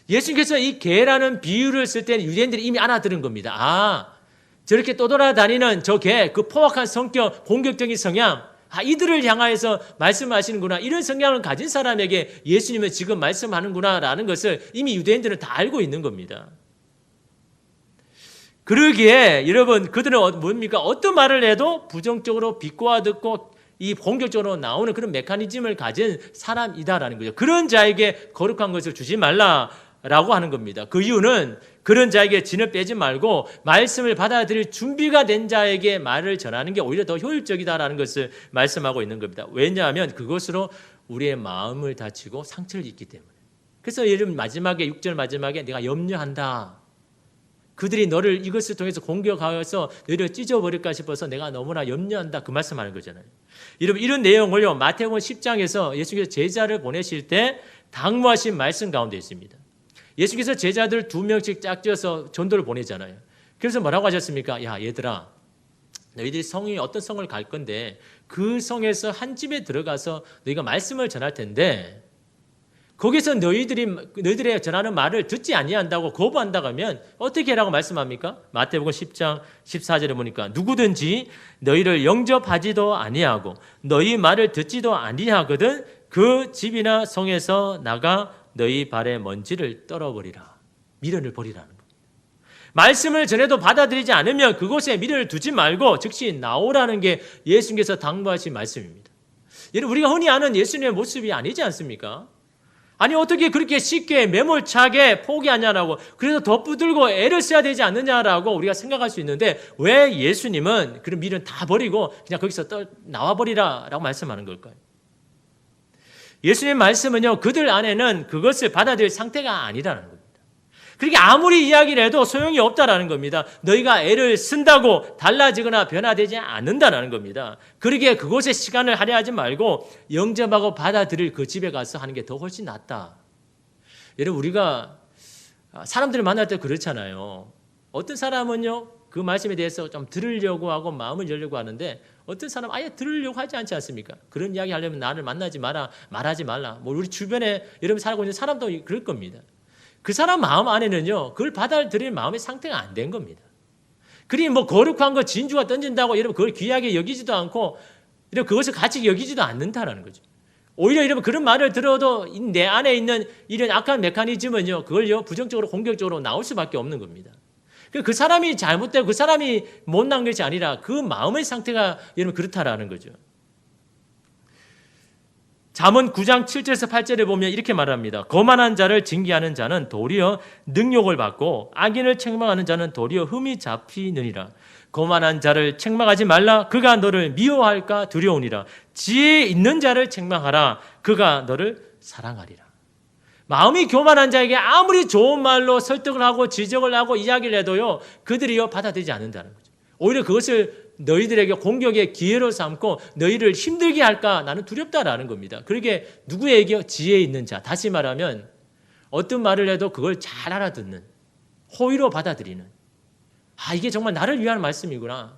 예수님께서 이 개라는 비유를 쓸 때는 유대인들이 이미 알아들은 겁니다. 저렇게 떠돌아다니는 저 개, 그 포악한 성격, 공격적인 성향, 이들을 향하여서 말씀하시는구나. 이런 성향을 가진 사람에게 예수님은 지금 말씀하는구나라는 것을 이미 유대인들은 다 알고 있는 겁니다. 그러기에 여러분 그들은 뭡니까? 어떤 말을 해도 부정적으로 비꼬아 듣고 이 공격적으로 나오는 그런 메커니즘을 가진 사람이다라는 거죠. 그런 자에게 거룩한 것을 주지 말라라고 하는 겁니다. 그 이유는 그런 자에게 진을 빼지 말고 말씀을 받아들일 준비가 된 자에게 말을 전하는 게 오히려 더 효율적이다라는 것을 말씀하고 있는 겁니다. 왜냐하면 그것으로 우리의 마음을 다치고 상처를 입기 때문에. 그래서 여러분 마지막에 6절 마지막에 내가 염려한다. 그들이 너를 이것을 통해서 공격하여서 너를 찢어버릴까 싶어서 내가 너무나 염려한다. 그 말씀하는 거잖아요. 여러분 이런 내용을요 마태복음 10장에서 예수께서 제자를 보내실 때 당부하신 말씀 가운데 있습니다. 예수께서 제자들 2명씩 짝지어서 전도를 보내잖아요. 그래서 뭐라고 하셨습니까? 야, 얘들아, 너희들이 성이 어떤 성을 갈 건데 그 성에서 한 집에 들어가서 너희가 말씀을 전할 텐데 거기서 너희들의 전하는 말을 듣지 아니한다고 거부한다고 하면 어떻게 하라고 말씀합니까? 마태복음 10장 14절에 보니까 누구든지 너희를 영접하지도 아니하고 너희 말을 듣지도 아니하거든 그 집이나 성에서 나가 너희 발에 먼지를 떨어버리라. 미련을 버리라는 겁니다. 말씀을 전해도 받아들이지 않으면 그곳에 미련을 두지 말고 즉시 나오라는 게 예수님께서 당부하신 말씀입니다. 여러분, 우리가 흔히 아는 예수님의 모습이 아니지 않습니까? 아니 어떻게 그렇게 쉽게 매몰차게 포기하냐라고 그래서 덧붙들고 애를 써야 되지 않느냐라고 우리가 생각할 수 있는데 왜 예수님은 그런 미련 다 버리고 그냥 거기서 나와버리라 라고 말씀하는 걸까요? 예수님의 말씀은요 그들 안에는 그것을 받아들일 상태가 아니라는 겁니다. 그러니까 아무리 이야기를 해도 소용이 없다라는 겁니다. 너희가 애를 쓴다고 달라지거나 변화되지 않는다라는 겁니다. 그러기에 그곳에 시간을 할애하지 말고 영접하고 받아들일 그 집에 가서 하는 게 더 훨씬 낫다. 여러분 우리가 사람들을 만날 때 그렇잖아요. 어떤 사람은요 그 말씀에 대해서 좀 들으려고 하고 마음을 열려고 하는데 어떤 사람은 아예 들으려고 하지 않지 않습니까? 그런 이야기 하려면 나를 만나지 마라, 말하지 말라. 뭐 우리 주변에 여러분 살고 있는 사람도 그럴 겁니다. 그 사람 마음 안에는요, 그걸 받아들일 마음의 상태가 안 된 겁니다. 그러니 뭐 거룩한 거 진주가 던진다고 여러분 그걸 귀하게 여기지도 않고 이런 그것을 가치 여기지도 않는다라는 거죠. 오히려 여러분 그런 말을 들어도 내 안에 있는 이런 악한 메커니즘은요, 그걸요 부정적으로 공격적으로 나올 수밖에 없는 겁니다. 그 사람이 잘못되고 그 사람이 못난 것이 아니라 그 마음의 상태가 여러분 그렇다라는 거죠. 잠언 9장 7절에서 8절에 보면 이렇게 말합니다. 거만한 자를 징계하는 자는 도리어 능욕을 받고 악인을 책망하는 자는 도리어 흠이 잡히느니라. 거만한 자를 책망하지 말라. 그가 너를 미워할까 두려우니라. 지혜 있는 자를 책망하라. 그가 너를 사랑하리라. 마음이 교만한 자에게 아무리 좋은 말로 설득을 하고 지적을 하고 이야기를 해도요, 그들이요 받아들이지 않는다는 거죠. 오히려 그것을 너희들에게 공격의 기회로 삼고 너희를 힘들게 할까 나는 두렵다라는 겁니다. 그러게 누구에게 지혜 있는 자, 다시 말하면 어떤 말을 해도 그걸 잘 알아듣는, 호의로 받아들이는, 아 이게 정말 나를 위한 말씀이구나,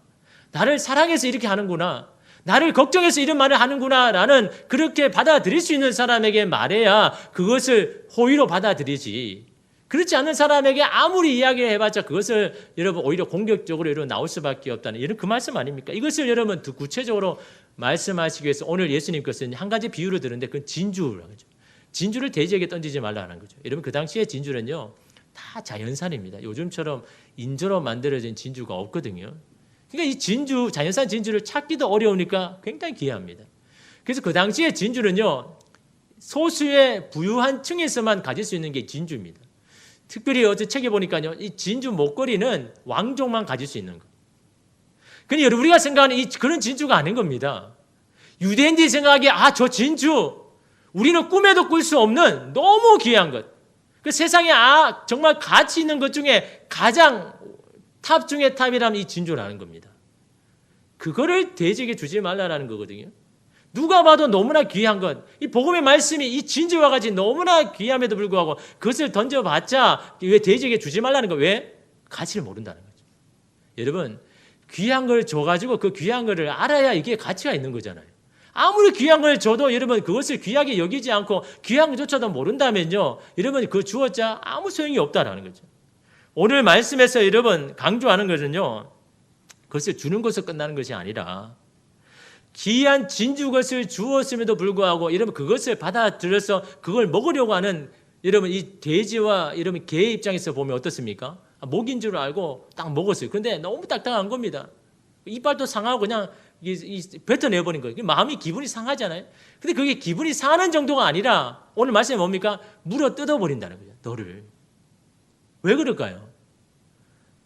나를 사랑해서 이렇게 하는구나, 나를 걱정해서 이런 말을 하는구나 라는 그렇게 받아들일 수 있는 사람에게 말해야 그것을 호의로 받아들이지, 그렇지 않은 사람에게 아무리 이야기를 해봤자 그것을 여러분 오히려 공격적으로 여러분 나올 수밖에 없다는 이런 그 말씀 아닙니까? 이것을 여러분 더 구체적으로 말씀하시기 위해서 오늘 예수님께서는 한 가지 비유를 드는데 그건 진주라는 거죠. 진주를 돼지에게 던지지 말라는 거죠. 여러분 그 당시에 진주는요 다 자연산입니다. 요즘처럼 인조로 만들어진 진주가 없거든요. 그러니까 이 진주, 자연산 진주를 찾기도 어려우니까 굉장히 귀합니다. 그래서 그 당시에 진주는요 소수의 부유한 층에서만 가질 수 있는 게 진주입니다. 특별히 어제 책에 보니까요, 이 진주 목걸이는 왕족만 가질 수 있는 거. 근데 여러분 우리가 생각하는 그런 진주가 아닌 겁니다. 유대인들이 생각하기에 저 진주 우리는 꿈에도 꿀 수 없는 너무 귀한 것. 그 세상에 정말 가치 있는 것 중에 가장 탑 중에 탑이라면 이 진주라는 겁니다. 그거를 돼지에게 주지 말라라는 거거든요. 누가 봐도 너무나 귀한 것, 이 복음의 말씀이 이 진주와 같이 너무나 귀함에도 불구하고 그것을 던져봤자 왜 돼지에게 주지 말라는 거? 왜? 가치를 모른다는 거죠. 여러분 귀한 걸 줘가지고 그 귀한 거를 알아야 이게 가치가 있는 거잖아요. 아무리 귀한 걸 줘도 여러분 그것을 귀하게 여기지 않고 귀한 것조차도 모른다면요, 여러분 그거 주었자 아무 소용이 없다라는 거죠. 오늘 말씀에서 여러분 강조하는 것은요, 그것을 주는 것으로 끝나는 것이 아니라 귀한 진주것을 주었음에도 불구하고 여러분 그것을 받아들여서 그걸 먹으려고 하는 여러분 이 돼지와 여러분 개의 입장에서 보면 어떻습니까? 목인 줄 알고 딱 먹었어요. 그런데 너무 딱딱한 겁니다. 이빨도 상하고 그냥 뱉어내버린 거예요. 마음이 기분이 상하잖아요. 근데 그게 기분이 상하는 정도가 아니라 오늘 말씀이 뭡니까? 물어 뜯어버린다는 거죠. 너를. 왜 그럴까요?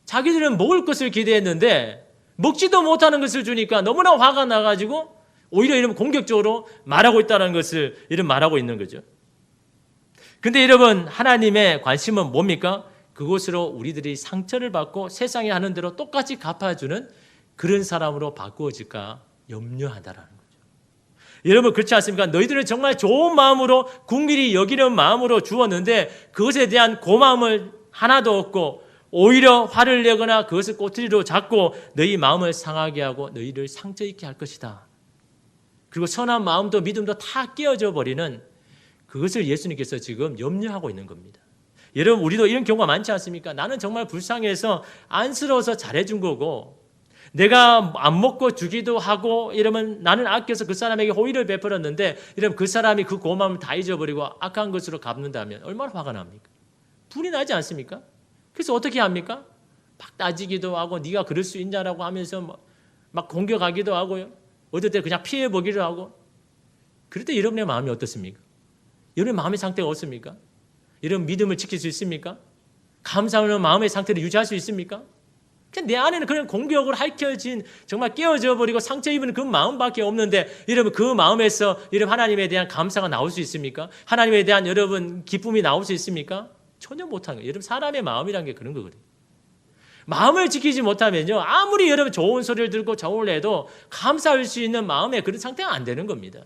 자기들은 먹을 것을 기대했는데 먹지도 못하는 것을 주니까 너무나 화가 나가지고 오히려 이런 공격적으로 말하고 있다는 것을 이런 말하고 있는 거죠. 근데 여러분 하나님의 관심은 뭡니까? 그것으로 우리들이 상처를 받고 세상에 하는 대로 똑같이 갚아주는 그런 사람으로 바꾸어질까 염려하다라는 거죠. 여러분 그렇지 않습니까? 너희들은 정말 좋은 마음으로 궁밀히 여기는 마음으로 주었는데 그것에 대한 고마움을 하나도 없고 오히려 화를 내거나 그것을 꼬투리로 잡고 너희 마음을 상하게 하고 너희를 상처 입게 할 것이다. 그리고 선한 마음도 믿음도 다 깨어져 버리는 그것을 예수님께서 지금 염려하고 있는 겁니다. 여러분 우리도 이런 경우가 많지 않습니까? 나는 정말 불쌍해서 안쓰러워서 잘해준 거고 내가 안 먹고 주기도 하고 이러면 나는 아껴서 그 사람에게 호의를 베풀었는데 이러면 그 사람이 그 고마움을 다 잊어버리고 악한 것으로 갚는다면 얼마나 화가 납니까? 불이 나지 않습니까? 그래서 어떻게 합니까? 막 따지기도 하고 네가 그럴 수 있냐라고 하면서 막 공격하기도 하고요. 어떨 때 그냥 피해보기도 하고. 그럴 때 여러분의 마음이 어떻습니까? 여러분의 마음의 상태가 어떻습니까? 여러분 믿음을 지킬 수 있습니까? 감사하는 마음의 상태를 유지할 수 있습니까? 그냥 내 안에는 그런 공격을 핥혀진 정말 깨어져 버리고 상처 입은 그 마음밖에 없는데 여러분 그 마음에서 여러분 하나님에 대한 감사가 나올 수 있습니까? 하나님에 대한 여러분 기쁨이 나올 수 있습니까? 전혀 못하는 거예요. 여러분 사람의 마음이란 게 그런 거거든요. 마음을 지키지 못하면요 아무리 여러분 좋은 소리를 들고 좋은 해도 감사할 수 있는 마음의 그런 상태가 안 되는 겁니다.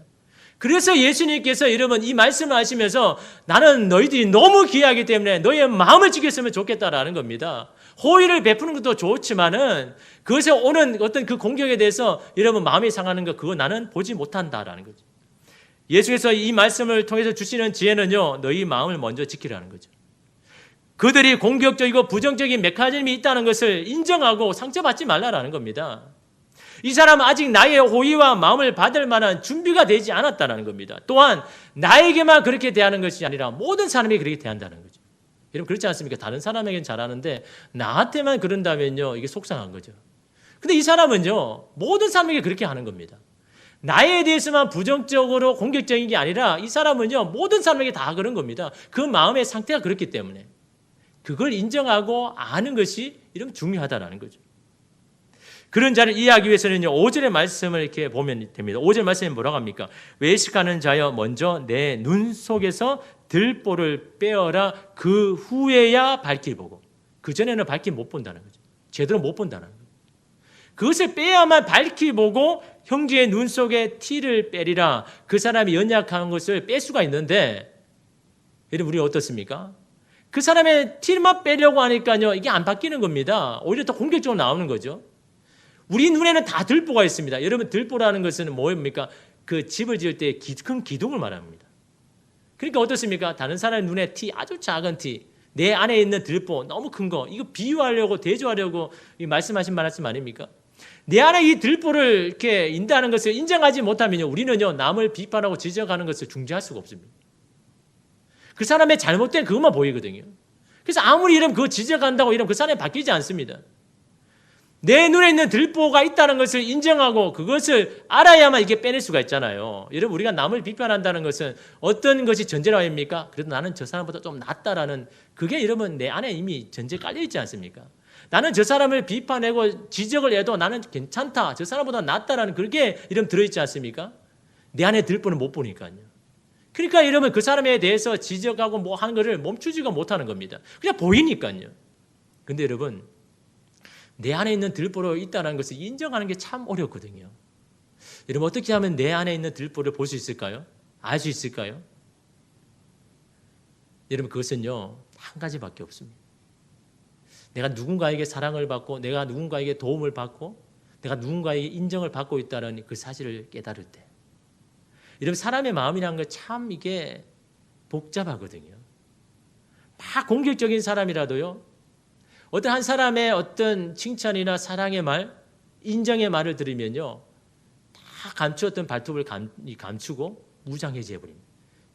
그래서 예수님께서 여러분 이 말씀을 하시면서 나는 너희들이 너무 귀하기 때문에 너희의 마음을 지켰으면 좋겠다라는 겁니다. 호의를 베푸는 것도 좋지만은 그것에 오는 어떤 그 공격에 대해서 여러분 마음이 상하는 거 그거 나는 보지 못한다라는 거죠. 예수께서 이 말씀을 통해서 주시는 지혜는요 너희 마음을 먼저 지키라는 거죠. 그들이 공격적이고 부정적인 메커니즘이 있다는 것을 인정하고 상처받지 말라라는 겁니다. 이 사람은 아직 나의 호의와 마음을 받을 만한 준비가 되지 않았다는 겁니다. 또한 나에게만 그렇게 대하는 것이 아니라 모든 사람이 그렇게 대한다는 거죠. 여러분 그렇지 않습니까? 다른 사람에게는 잘하는데 나한테만 그런다면요 이게 속상한 거죠. 근데 이 사람은요 모든 사람에게 그렇게 하는 겁니다. 나에 대해서만 부정적으로 공격적인 게 아니라 이 사람은요 모든 사람에게 다 그런 겁니다. 그 마음의 상태가 그렇기 때문에 그걸 인정하고 아는 것이 이런 중요하다라는 거죠. 그런 자를 이해하기 위해서는요 5절의 말씀을 이렇게 보면 됩니다. 5절 말씀이 뭐라고 합니까? 외식하는 자여 먼저 내 눈 속에서 들보를 빼어라. 그 후에야 밝길 보고. 그 전에는 밝길 못 본다는 거죠. 제대로 못 본다는 거죠. 그것을 빼야만 밝히 보고 형제의 눈 속에 티를 빼리라. 그 사람이 연약한 것을 뺄 수가 있는데 여러분 우리 어떻습니까? 그 사람의 티만 빼려고 하니까요 이게 안 바뀌는 겁니다. 오히려 더 공격적으로 나오는 거죠. 우리 눈에는 다 들보가 있습니다. 여러분 들보라는 것은 뭡니까? 그 집을 지을 때 큰 기둥을 말합니다. 그러니까 어떻습니까? 다른 사람의 눈에 티 아주 작은 티, 내 안에 있는 들보 너무 큰 거 이거 비유하려고 대조하려고 말씀하신 말씀 아닙니까? 내 안에 이 들보를 이렇게 인다는 것을 인정하지 못하면요 우리는요 남을 비판하고 지적하는 것을 중지할 수가 없습니다. 그 사람의 잘못된 그것만 보이거든요. 그래서 아무리 이러면 그거 지적한다고 이러면 그 사람이 바뀌지 않습니다. 내 눈에 있는 들보가 있다는 것을 인정하고 그것을 알아야만 이게 빼낼 수가 있잖아요. 여러분 우리가 남을 비판한다는 것은 어떤 것이 전제로 아닙니까? 그래도 나는 저 사람보다 좀 낫다라는 그게 여러분 내 안에 이미 전제 깔려 있지 않습니까? 나는 저 사람을 비판하고 지적을 해도 나는 괜찮다. 저 사람보다 낫다라는 그게 이름 들어있지 않습니까? 내 안에 들보는 못 보니까요. 그러니까 이러면 그 사람에 대해서 지적하고 뭐 하는 거를 멈추지가 못하는 겁니다. 그냥 보이니까요. 근데 여러분 내 안에 있는 들보로 있다는 것을 인정하는 게 참 어렵거든요. 여러분 어떻게 하면 내 안에 있는 들보를 볼 수 있을까요? 알 수 있을까요? 여러분 그것은요 한 가지밖에 없습니다. 내가 누군가에게 사랑을 받고 내가 누군가에게 도움을 받고 내가 누군가에게 인정을 받고 있다는 그 사실을 깨달을 때 여러분 사람의 마음이라는 건 참 이게 복잡하거든요. 막 공격적인 사람이라도요 어떤 한 사람의 어떤 칭찬이나 사랑의 말, 인정의 말을 들으면요 다 감추었던 발톱을 감추고 무장해제 해버립니다.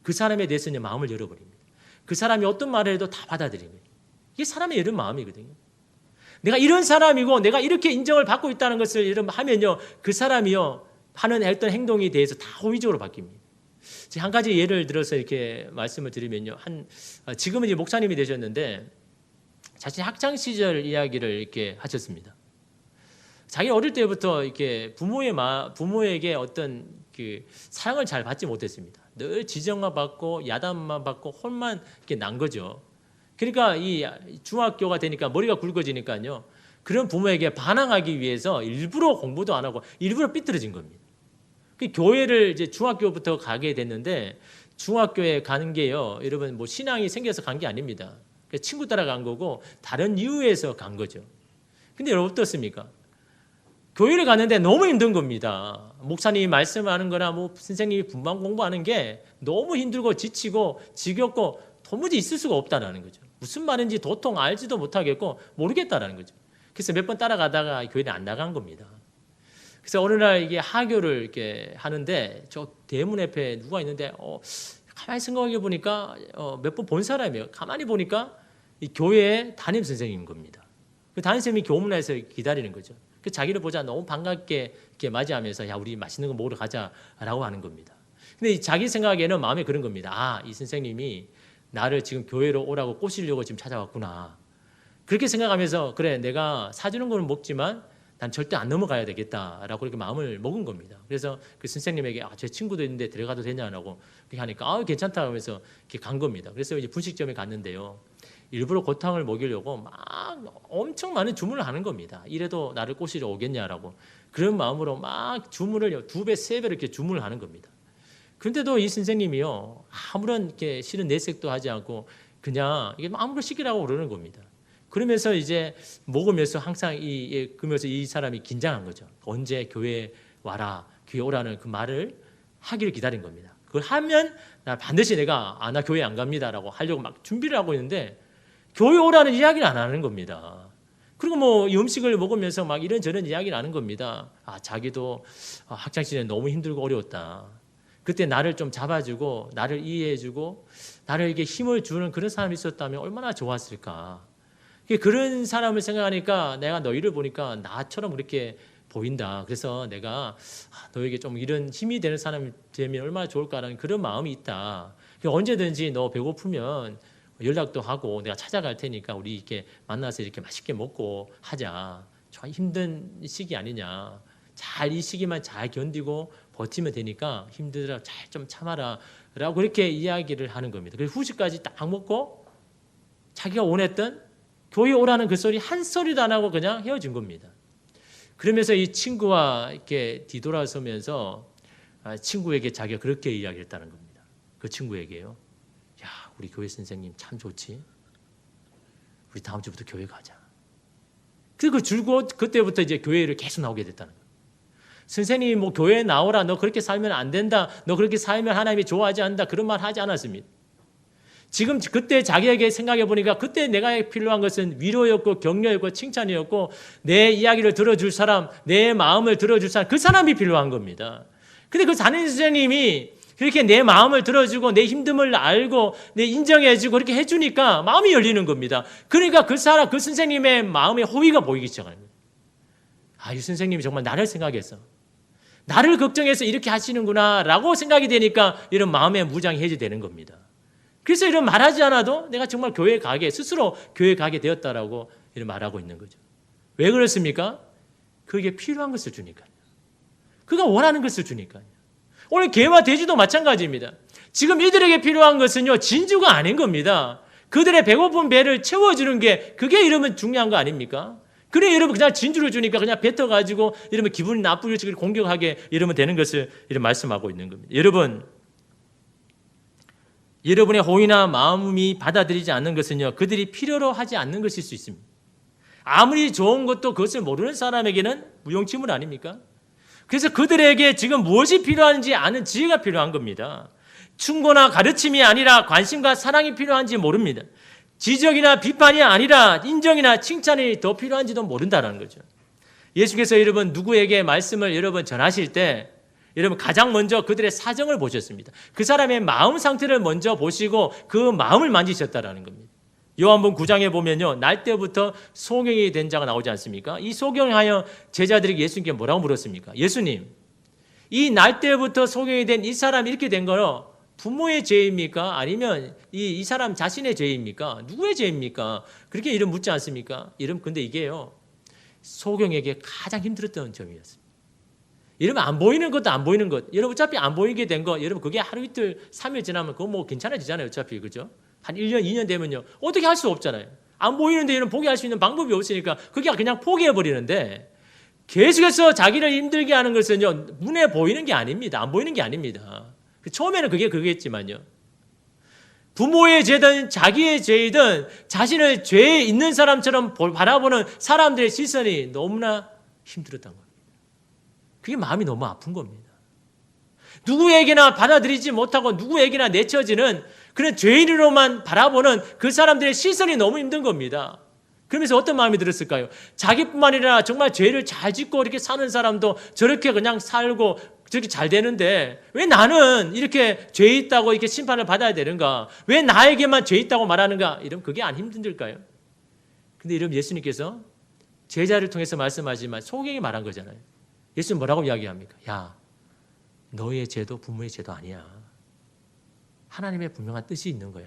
그 사람에 대해서는 마음을 열어버립니다. 그 사람이 어떤 말을 해도 다 받아들입니다. 이게 사람의 이런 마음이거든요. 내가 이런 사람이고 내가 이렇게 인정을 받고 있다는 것을 하면요 그 사람이요 하는 어떤 행동에 대해서 다 호의적으로 바뀝니다. 한 가지 예를 들어서 이렇게 말씀을 드리면요 지금은 이제 목사님이 되셨는데 자신의 학창 시절 이야기를 이렇게 하셨습니다. 자기 어릴 때부터 이렇게 부모에게 어떤 그 사랑을 잘 받지 못했습니다. 늘 지적만 받고 야단만 받고 혼만 이렇게 난 거죠. 그러니까 이 중학교가 되니까 머리가 굵어지니까요. 그런 부모에게 반항하기 위해서 일부러 공부도 안 하고 일부러 삐뚤어진 겁니다. 그 교회를 이제 중학교부터 가게 됐는데 중학교에 가는 게요, 여러분 뭐 신앙이 생겨서 간 게 아닙니다. 친구 따라 간 거고 다른 이유에서 간 거죠. 근데 여러분 어떻습니까? 교회를 갔는데 너무 힘든 겁니다. 목사님이 말씀하는 거나 뭐 선생님이 분반 공부하는 게 너무 힘들고 지치고 지겹고 도무지 있을 수가 없다라는 거죠. 무슨 말인지 도통 알지도 못하겠고 모르겠다라는 거죠. 그래서 몇 번 따라가다가 교회를 안 나간 겁니다. 그래서 어느 날 이게 하교를 이렇게 하는데 저 대문 옆에 누가 있는데 가만히 생각해 보니까 몇 번 본 사람이에요. 가만히 보니까 이 교회 담임 선생님인 겁니다. 그 담임 선생님이 교문에서 기다리는 거죠. 그 자기를 보자 너무 반갑게 이렇게 맞이하면서 야 우리 맛있는 거 먹으러 가자라고 하는 겁니다. 근데 자기 생각에는 마음에 그런 겁니다. 아, 이 선생님이 나를 지금 교회로 오라고 꼬시려고 지금 찾아왔구나. 그렇게 생각하면서 그래 내가 사주는 거는 먹지만 난 절대 안 넘어가야 되겠다라고 그렇게 마음을 먹은 겁니다. 그래서 그 선생님에게 제 친구도 있는데 들어가도 되냐라고 그렇게 하니까 괜찮다 하면서 이렇게 간 겁니다. 그래서 이제 분식점에 갔는데요. 일부러 고탕을 먹이려고 막 엄청 많은 주문을 하는 겁니다. 이래도 나를 꼬시러 오겠냐라고 그런 마음으로 막 주문을 2배, 3배 이렇게 주문을 하는 겁니다. 그런데도 이 선생님이요 아무런 이렇게 싫은 내색도 하지 않고 그냥 이게 아무렇게 시키라고 그러는 겁니다. 그러면서 이제 먹으면서 항상 그러면서 이 사람이 긴장한 거죠. 언제 교회에 와라, 교회 오라는 그 말을 하기를 기다린 겁니다. 그걸 하면 나 반드시 내가 나 교회 안 갑니다라고 하려고 막 준비를 하고 있는데 교회 오라는 이야기를 안 하는 겁니다. 그리고 뭐 이 음식을 먹으면서 막 이런저런 이야기를 하는 겁니다. 자기도 학창시절에 너무 힘들고 어려웠다. 그때 나를 좀 잡아주고 나를 이해해주고 나를 이렇게 힘을 주는 그런 사람이 있었다면 얼마나 좋았을까. 그런 사람을 생각하니까 내가 너희를 보니까 나처럼 그렇게 보인다. 그래서 내가 너에게 좀 이런 힘이 되는 사람이 되면 얼마나 좋을까라는 그런 마음이 있다. 언제든지 너 배고프면 연락도 하고 내가 찾아갈 테니까 우리 이렇게 만나서 이렇게 맛있게 먹고 하자. 참 힘든 시기 아니냐. 잘 이 시기만 잘 견디고 버티면 되니까 힘들더라 잘 좀 참아라 라고 그렇게 이야기를 하는 겁니다. 그래서 후식까지 딱 먹고 자기가 원했던 교회 오라는 그 소리 한 소리도 안 하고 그냥 헤어진 겁니다. 그러면서 이 친구와 이렇게 뒤돌아서면서 친구에게 자기가 그렇게 이야기했다는 겁니다. 그 친구에게요. 야, 우리 교회 선생님 참 좋지. 우리 다음 주부터 교회 가자. 그리고 줄곧 그때부터 이제 교회를 계속 나오게 됐다는 거예요. 선생님이 뭐 교회에 나오라, 너 그렇게 살면 안 된다, 너 그렇게 살면 하나님이 좋아하지 않는다 그런 말 하지 않았습니다. 지금 그때 자기에게 생각해 보니까 그때 내가 필요한 것은 위로였고 격려였고 칭찬이었고 내 이야기를 들어줄 사람, 내 마음을 들어줄 사람, 그 사람이 필요한 겁니다. 근데 그 담임 선생님이 그렇게 내 마음을 들어주고 내 힘듦을 알고 내 인정해주고 그렇게 해주니까 마음이 열리는 겁니다. 그러니까 그 사람, 그 선생님의 마음에 호의가 보이기 시작하는 거예요. 이 선생님이 정말 나를 생각해서 나를 걱정해서 이렇게 하시는구나 라고 생각이 되니까 이런 마음의 무장이 해제되는 겁니다. 그래서 이런 말하지 않아도 내가 정말 교회 가게, 스스로 교회 가게 되었다라고 이런 말하고 있는 거죠. 왜 그렇습니까? 그게 필요한 것을 주니까요. 그가 원하는 것을 주니까요. 오늘 개와 돼지도 마찬가지입니다. 지금 이들에게 필요한 것은요, 진주가 아닌 겁니다. 그들의 배고픈 배를 채워주는 게 그게 이러면 중요한 거 아닙니까? 그래 여러분 그냥 진주를 주니까 그냥 뱉어가지고 이러면 기분이 나쁘게 공격하게 이러면 되는 것을 이런 말씀하고 있는 겁니다. 여러분의 호의나 마음이 받아들이지 않는 것은요, 그들이 필요로 하지 않는 것일 수 있습니다. 아무리 좋은 것도 그것을 모르는 사람에게는 무용지물 아닙니까? 그래서 그들에게 지금 무엇이 필요한지 아는 지혜가 필요한 겁니다. 충고나 가르침이 아니라 관심과 사랑이 필요한지 모릅니다. 지적이나 비판이 아니라 인정이나 칭찬이 더 필요한지도 모른다는 거죠. 예수께서 여러분 누구에게 말씀을 여러분 전하실 때 여러분 가장 먼저 그들의 사정을 보셨습니다. 그 사람의 마음 상태를 먼저 보시고 그 마음을 만지셨다라는 겁니다. 요한복음 9장에 보면요, 날 때부터 소경이 된 자가 나오지 않습니까? 이 소경하여 제자들이 예수님께 뭐라고 물었습니까? 예수님, 이 날 때부터 소경이 된 이 사람이 이렇게 된 거는 부모의 죄입니까? 아니면 이 사람 자신의 죄입니까? 누구의 죄입니까? 그렇게 이름 묻지 않습니까? 근데 이게요, 소경에게 가장 힘들었던 점이었습니다. 이러면 안 보이는 것도 안 보이는 것. 여러분 어차피 안 보이게 된 거, 여러분 그게 하루 이틀 3일 지나면 그거 뭐 괜찮아지잖아요. 어차피 그죠? 한 1년 2년 되면요 어떻게 할 수 없잖아요. 안 보이는데 이런 포기할 수 있는 방법이 없으니까 그게 그냥 포기해 버리는데 계속해서 자기를 힘들게 하는 것은요, 눈에 보이는 게 아닙니다. 안 보이는 게 아닙니다. 처음에는 그게겠지만요. 부모의 죄든 자기의 죄이든 자신을 죄에 있는 사람처럼 바라보는 사람들의 시선이 너무나 힘들었던 겁니다. 그게 마음이 너무 아픈 겁니다. 누구에게나 받아들이지 못하고 누구에게나 내쳐지는 그런 죄인으로만 바라보는 그 사람들의 시선이 너무 힘든 겁니다. 그러면서 어떤 마음이 들었을까요? 자기뿐만 아니라 정말 죄를 잘 짓고 이렇게 사는 사람도 저렇게 그냥 살고 저렇게 잘 되는데 왜 나는 이렇게 죄 있다고 이렇게 심판을 받아야 되는가? 왜 나에게만 죄 있다고 말하는가? 이러면 그게 안 힘들까요? 근데 이러면 예수님께서 제자를 통해서 말씀하지만 소경이 말한 거잖아요. 예수님 뭐라고 이야기합니까? 야, 너의 죄도 부모의 죄도 아니야. 하나님의 분명한 뜻이 있는 거야.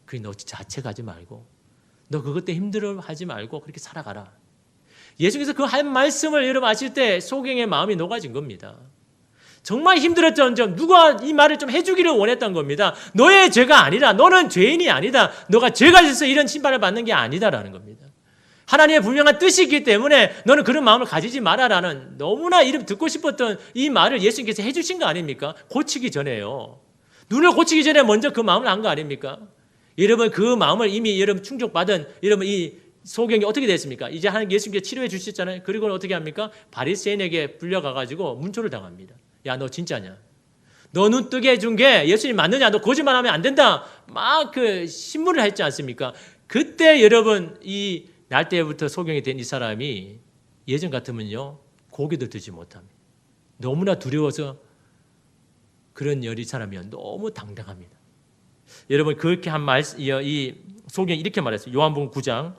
그게 너 자책하지 말고 너 그것 때문에 힘들어하지 말고 그렇게 살아가라. 예수께서 그 한 말씀을 여러분 아실 때 소경의 마음이 녹아진 겁니다. 정말 힘들었던 점 누가 이 말을 좀 해주기를 원했던 겁니다. 너의 죄가 아니라 너는 죄인이 아니다. 너가 죄가 있어서 이런 심판을 받는 게 아니다라는 겁니다. 하나님의 분명한 뜻이 있기 때문에 너는 그런 마음을 가지지 마라라는 너무나 이름 듣고 싶었던 이 말을 예수님께서 해주신 거 아닙니까? 고치기 전에요. 눈을 고치기 전에 먼저 그 마음을 한 거 아닙니까? 여러분 그 마음을 이미 여러분 충족받은 여러분 이 소경이 어떻게 됐습니까? 이제 하나님 예수님께서 치료해 주셨잖아요. 그리고 어떻게 합니까? 바리새인에게 불려가가지고 문초를 당합니다. 야, 너 진짜냐? 너 눈 뜨게 해준 게 예수님 맞느냐? 너 거짓말하면 안 된다. 막 그 신문을 했지 않습니까? 그때 여러분 이 날 때부터 소경이 된 이 사람이 예전 같으면요 고개도 들지 못합니다. 너무나 두려워서 그런 이 사람이요 너무 당당합니다. 여러분 그렇게 한 말 이 소경이 이렇게 말했어요. 요한복음 9장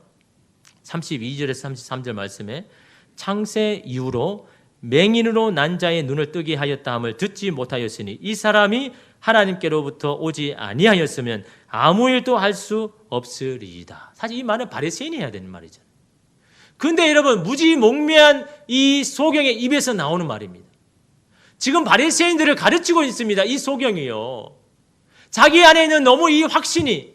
32절에서 33절 말씀에 창세 이후로 맹인으로 난 자의 눈을 뜨게 하였다 함을 듣지 못하였으니 이 사람이 하나님께로부터 오지 아니하였으면 아무 일도 할 수 없으리이다. 사실 이 말은 바리새인이 해야 되는 말이잖아요. 그런데 여러분 무지몽매한 이 소경의 입에서 나오는 말입니다. 지금 바리새인들을 가르치고 있습니다. 이 소경이요. 자기 안에 있는 너무 이 확신이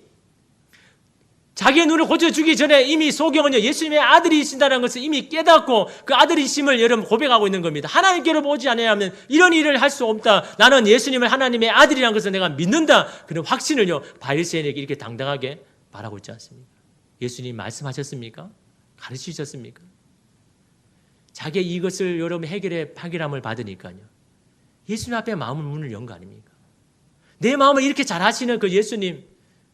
자기의 눈을 고쳐주기 전에 이미 소경은요 예수님의 아들이신다는 것을 이미 깨닫고 그 아들이심을 여러분 고백하고 있는 겁니다. 하나님께로 오지 않으면 이런 일을 할 수 없다. 나는 예수님을 하나님의 아들이라는 것을 내가 믿는다. 그런 확신을요 바리새인에게 이렇게 당당하게 말하고 있지 않습니까? 예수님 말씀하셨습니까? 가르치셨습니까? 자기의 이것을 여러분 해결의 파기람을 받으니까요 예수님 앞에 마음을 문을 연 거 아닙니까? 내 마음을 이렇게 잘 하시는 그 예수님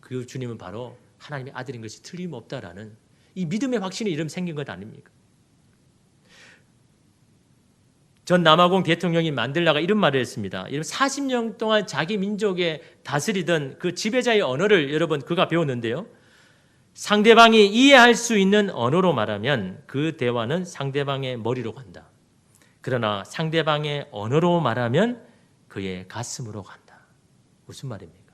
그 주님은 바로 하나님의 아들인 것이 틀림없다라는 이 믿음의 확신이 이름 생긴 것 아닙니까? 전 남아공 대통령이 만델라가 이런 말을 했습니다. 40년 동안 자기 민족에 다스리던 그 지배자의 언어를 여러분 그가 배웠는데요. 상대방이 이해할 수 있는 언어로 말하면 그 대화는 상대방의 머리로 간다. 그러나 상대방의 언어로 말하면 그의 가슴으로 간다. 무슨 말입니까?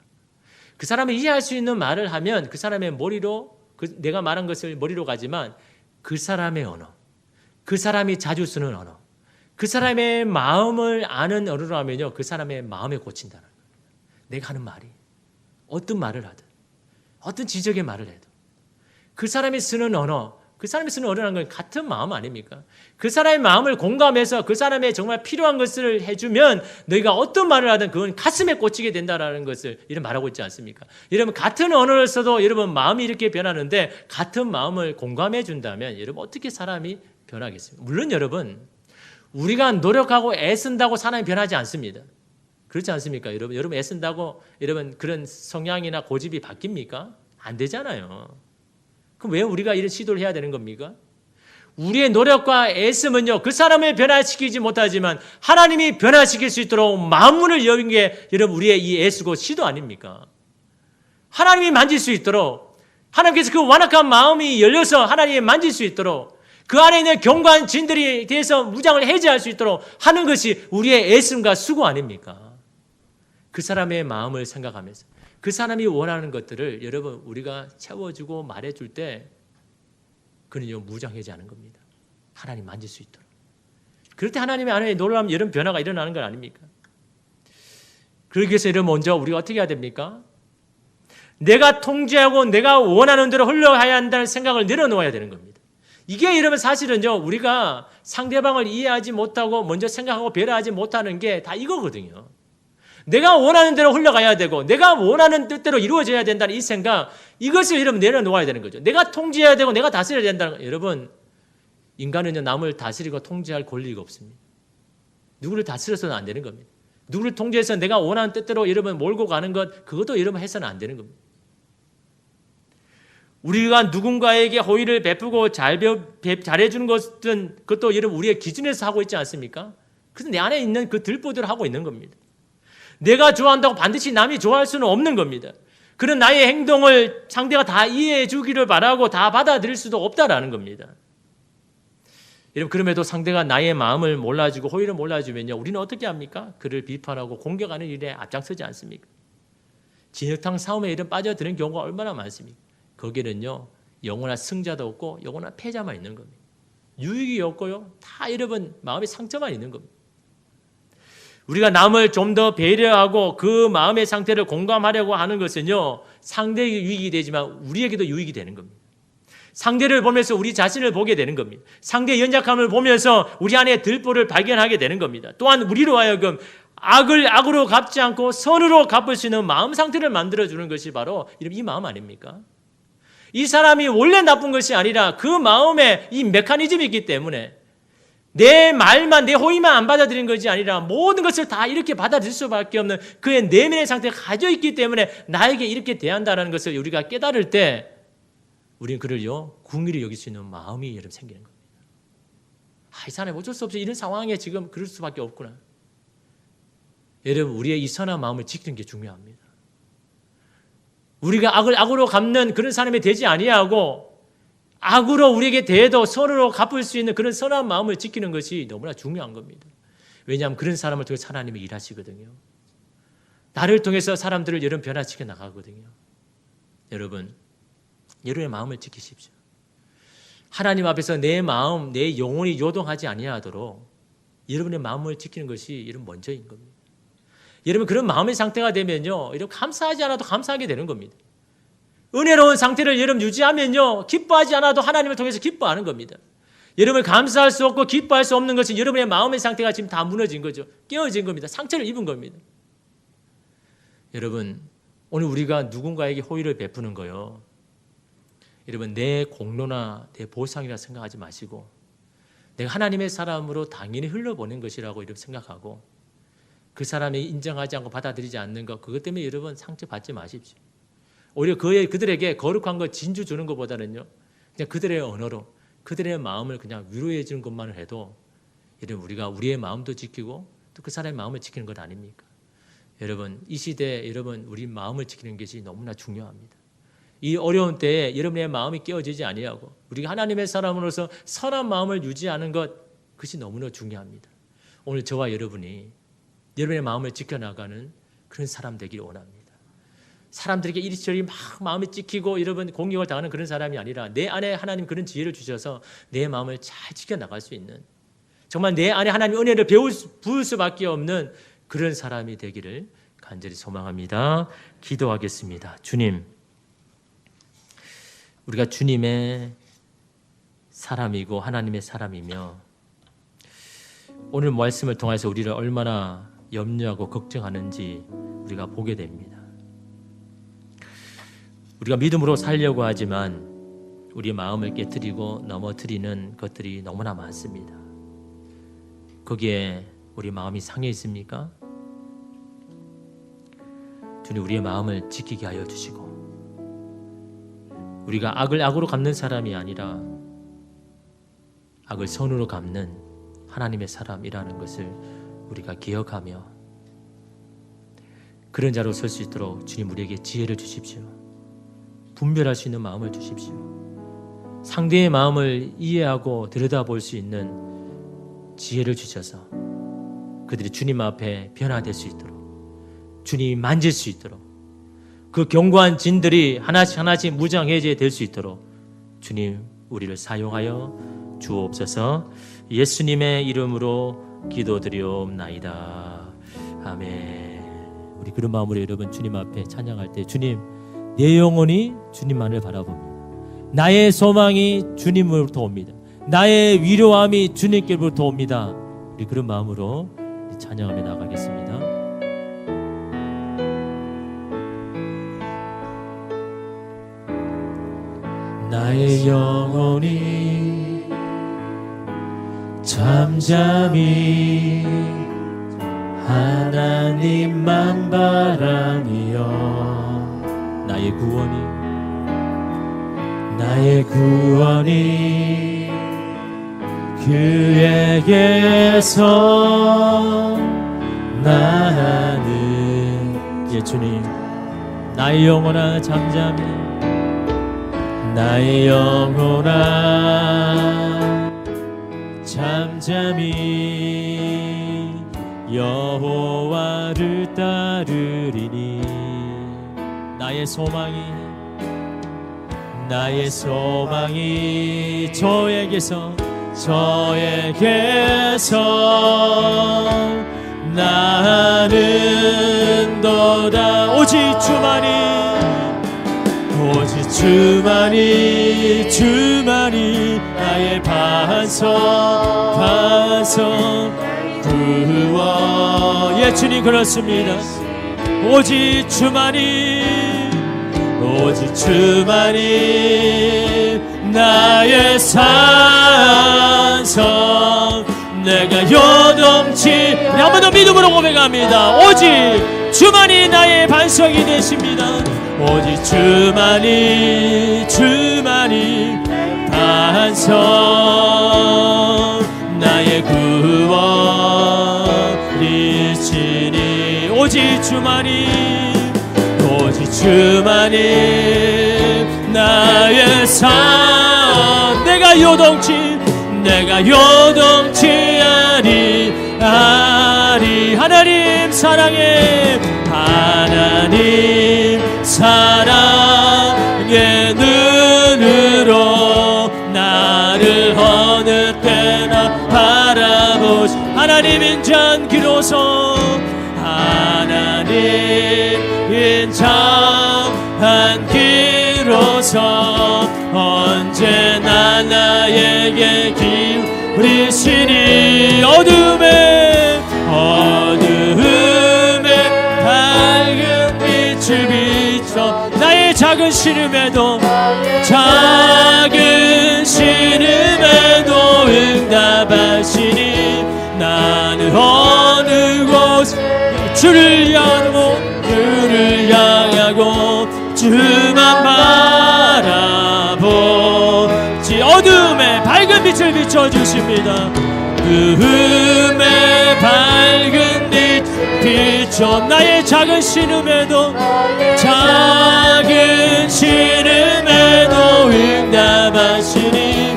그 사람이 이해할 수 있는 말을 하면 그 사람의 머리로 내가 말한 것을 머리로 가지만 그 사람의 언어, 그 사람이 자주 쓰는 언어, 그 사람의 마음을 아는 언어로 하면요 그 사람의 마음에 꽂힌다는 거예요. 내가 하는 말이 어떤 말을 하든 어떤 지적의 말을 해도 그 사람이 쓰는 언어, 그 사람이 쓰는 언어라는 건 같은 마음 아닙니까? 그 사람의 마음을 공감해서 그 사람의 정말 필요한 것을 해주면 너희가 어떤 말을 하든 그건 가슴에 꽂히게 된다는 것을 이런 말하고 있지 않습니까? 여러분 같은 언어를 써도 여러분 마음이 이렇게 변하는데 같은 마음을 공감해 준다면 여러분 어떻게 사람이 변하겠습니까? 물론 여러분 우리가 노력하고 애쓴다고 사람이 변하지 않습니다. 그렇지 않습니까? 여러분 애쓴다고 여러분 그런 성향이나 고집이 바뀝니까? 안 되잖아요. 그럼 왜 우리가 이런 시도를 해야 되는 겁니까? 우리의 노력과 애씀은요 그 사람을 변화시키지 못하지만 하나님이 변화시킬 수 있도록 마음문을 여는 게 여러분 우리의 이 애쓰고 시도 아닙니까? 하나님이 만질 수 있도록 하나님께서 그 완악한 마음이 열려서 하나님이 만질 수 있도록 그 안에 있는 경관 진들이 대해서 무장을 해제할 수 있도록 하는 것이 우리의 애씀과 수고 아닙니까? 그 사람의 마음을 생각하면서 그 사람이 원하는 것들을 여러분 우리가 채워주고 말해줄 때 그는요 무장해제하는 겁니다. 하나님 만질 수 있도록. 그럴 때 하나님의 안에 놀라운 이런 변화가 일어나는 건 아닙니까? 그러기 위해서 여러분 먼저 우리가 어떻게 해야 됩니까? 내가 통제하고 내가 원하는 대로 흘러가야 한다는 생각을 내려놓아야 되는 겁니다. 이게 여러분 사실은요, 우리가 상대방을 이해하지 못하고 먼저 생각하고 배려하지 못하는 게 다 이거거든요. 내가 원하는 대로 흘러가야 되고 내가 원하는 뜻대로 이루어져야 된다는 이 생각, 이것을 여러분 내려놓아야 되는 거죠. 내가 통제해야 되고 내가 다스려야 된다는 거. 여러분, 인간은요, 남을 다스리고 통제할 권리가 없습니다. 누구를 다스려서는 안 되는 겁니다. 누구를 통제해서 내가 원하는 뜻대로 여러분 몰고 가는 것, 그것도 여러분 해서는 안 되는 겁니다. 우리가 누군가에게 호의를 베푸고 잘해주는 것은 그것도 여러분 우리의 기준에서 하고 있지 않습니까? 그래서 내 안에 있는 그 들보대로 하고 있는 겁니다. 내가 좋아한다고 반드시 남이 좋아할 수는 없는 겁니다. 그런 나의 행동을 상대가 다 이해해 주기를 바라고 다 받아들일 수도 없다라는 겁니다. 여러분, 그럼에도 상대가 나의 마음을 몰라주고 호의를 몰라주면요, 우리는 어떻게 합니까? 그를 비판하고 공격하는 일에 앞장서지 않습니까? 진흙탕 싸움에 이런 빠져드는 경우가 얼마나 많습니까? 거기는요, 영원한 승자도 없고 영원한 패자만 있는 겁니다. 유익이 없고요, 다 여러분 마음의 상처만 있는 겁니다. 우리가 남을 좀 더 배려하고 그 마음의 상태를 공감하려고 하는 것은요, 상대에게 유익이 되지만 우리에게도 유익이 되는 겁니다. 상대를 보면서 우리 자신을 보게 되는 겁니다. 상대의 연약함을 보면서 우리 안에 들보를 발견하게 되는 겁니다. 또한 우리로 하여금 악을 악으로 갚지 않고 선으로 갚을 수 있는 마음 상태를 만들어주는 것이 바로 이 마음 아닙니까? 이 사람이 원래 나쁜 것이 아니라 그 마음에 이 메커니즘이 있기 때문에 내 말만, 내 호의만 안 받아들이는 것이 아니라 모든 것을 다 이렇게 받아들일 수밖에 없는 그의 내면의 상태가 가져 있기 때문에 나에게 이렇게 대한다는 것을 우리가 깨달을 때 우리는 그를요, 궁일이 여길 수 있는 마음이 여러분 생기는 겁니다. 이 사람이 어쩔 수 없이 이런 상황에 지금 그럴 수밖에 없구나. 여러분, 우리의 이 선한 마음을 지키는 게 중요합니다. 우리가 악을 악으로 갚는 그런 사람이 되지 아니하고 악으로 우리에게 대해도 선으로 갚을 수 있는 그런 선한 마음을 지키는 것이 너무나 중요한 겁니다. 왜냐하면 그런 사람을 통해서 하나님이 일하시거든요. 나를 통해서 사람들을 여러분 변화시켜 나가거든요. 여러분, 여러분의 마음을 지키십시오. 하나님 앞에서 내 마음, 내 영혼이 요동하지 아니하도록 여러분의 마음을 지키는 것이 여러분 먼저인 겁니다. 여러분, 그런 마음의 상태가 되면요, 여러분 감사하지 않아도 감사하게 되는 겁니다. 은혜로운 상태를 여러분 유지하면요, 기뻐하지 않아도 하나님을 통해서 기뻐하는 겁니다. 여러분, 감사할 수 없고 기뻐할 수 없는 것은 여러분의 마음의 상태가 지금 다 무너진 거죠. 깨어진 겁니다. 상처를 입은 겁니다. 여러분, 오늘 우리가 누군가에게 호의를 베푸는 거요, 여러분 내 공로나 내 보상이라 생각하지 마시고 내가 하나님의 사람으로 당연히 흘러보낸 것이라고 여러분 생각하고 그 사람이 인정하지 않고 받아들이지 않는 것, 그것 때문에 여러분 상처받지 마십시오. 오히려 그들에게 거룩한 것 진주 주는 것보다는요, 그냥 그들의 언어로 그들의 마음을 그냥 위로해 주는 것만을 해도 여러분 우리가 우리의 마음도 지키고 또 그 사람의 마음을 지키는 것 아닙니까? 여러분, 이 시대에 여러분 우리 마음을 지키는 것이 너무나 중요합니다. 이 어려운 때에 여러분의 마음이 깨어지지 아니하고 우리가 하나님의 사람으로서 선한 마음을 유지하는 것, 그것이 너무나 중요합니다. 오늘 저와 여러분이 여러분의 마음을 지켜나가는 그런 사람 되기를 원합니다. 사람들에게 이리저리 막 마음이 찍히고 여러분 공격을 당하는 그런 사람이 아니라 내 안에 하나님 그런 지혜를 주셔서 내 마음을 잘 지켜나갈 수 있는, 정말 내 안에 하나님 은혜를 부을 수밖에 없는 그런 사람이 되기를 간절히 소망합니다. 기도하겠습니다. 주님, 우리가 주님의 사람이고 하나님의 사람이며 오늘 말씀을 통해서 우리를 얼마나 염려하고 걱정하는지 우리가 보게 됩니다. 우리가 믿음으로 살려고 하지만 우리 마음을 깨트리고 넘어뜨리는 것들이 너무나 많습니다. 거기에 우리 마음이 상해 있습니까? 주님, 우리의 마음을 지키게 하여 주시고 우리가 악을 악으로 갚는 사람이 아니라 악을 선으로 갚는 하나님의 사람이라는 것을 우리가 기억하며 그런 자로 설 수 있도록 주님 우리에게 지혜를 주십시오. 분별할 수 있는 마음을 주십시오. 상대의 마음을 이해하고 들여다볼 수 있는 지혜를 주셔서 그들이 주님 앞에 변화될 수 있도록, 주님이 만질 수 있도록, 그 견고한 진들이 하나씩 하나씩 무장해제 될 수 있도록 주님 우리를 사용하여 주옵소서. 예수님의 이름으로 기도드리옵나이다. 아멘. 우리 그런 마음으로 여러분 주님 앞에 찬양할 때, 주님, 내 영혼이 주님만을 바라봅니다. 나의 소망이 주님으로부터 옵니다. 나의 위로함이 주님께로부터 옵니다. 우리 그런 마음으로 찬양하며 나가겠습니다. 나의 영혼이 잠잠히 하나님만 바라며 나의 구원이 그에게서 나는 예 주님 나의 영혼아 잠잠히 나의 영혼아 잠잠히 여호와를 따르리니 나의 소망이 저에게서 나는 도다 오직 주만이 나의 반석 구원 예 주님 그렇습니다. 오직 주만이 나의 산성 내가 요동치 한 번 더 믿음으로 고백합니다. 오직 주만이 나의 반석이 되십니다. 오직 주만이 반석 나의 구원이시니 오직 주만이 나의 산 내가 요동치 아리 하나님 사랑의 눈으로 나를 어느 때나 바라보시 하나님 인자한기로서 언제나 나에게 기울이시니 어둠에 밝은 빛을 비춰 나의 작은 신음에도 응답하시니 나는 어느 곳 주를 향하고 주만 바라보지 어둠에 밝은 빛을 비춰주십니다. 어둠에 밝은 빛 비춰 나의 작은 신음에도 응답하시니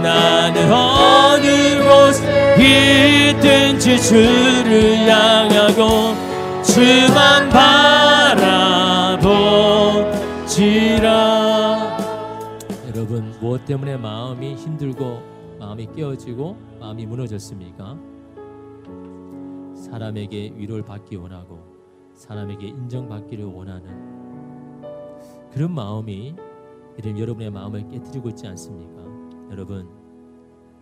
나는 어느 곳 있든지 주를 향하고 주만 바라보지라. 여러분 무엇 때문에 마음이 힘들고 마음이 깨어지고 마음이 무너졌습니까? 사람에게 위로를 받기 원하고 사람에게 인정받기를 원하는 그런 마음이 여러분의 마음을 깨뜨리고 있지 않습니까? 여러분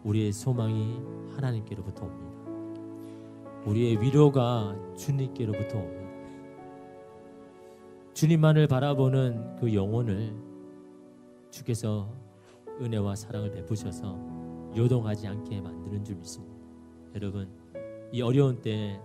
우리의 소망이 하나님께로부터 옵니다. 우리의 위로가 주님께로부터 옵니다. 주님만을 바라보는 그 영혼을 주께서 은혜와 사랑을 베푸셔서 요동하지 않게 만드는 줄 믿습니다. 여러분 이 어려운 때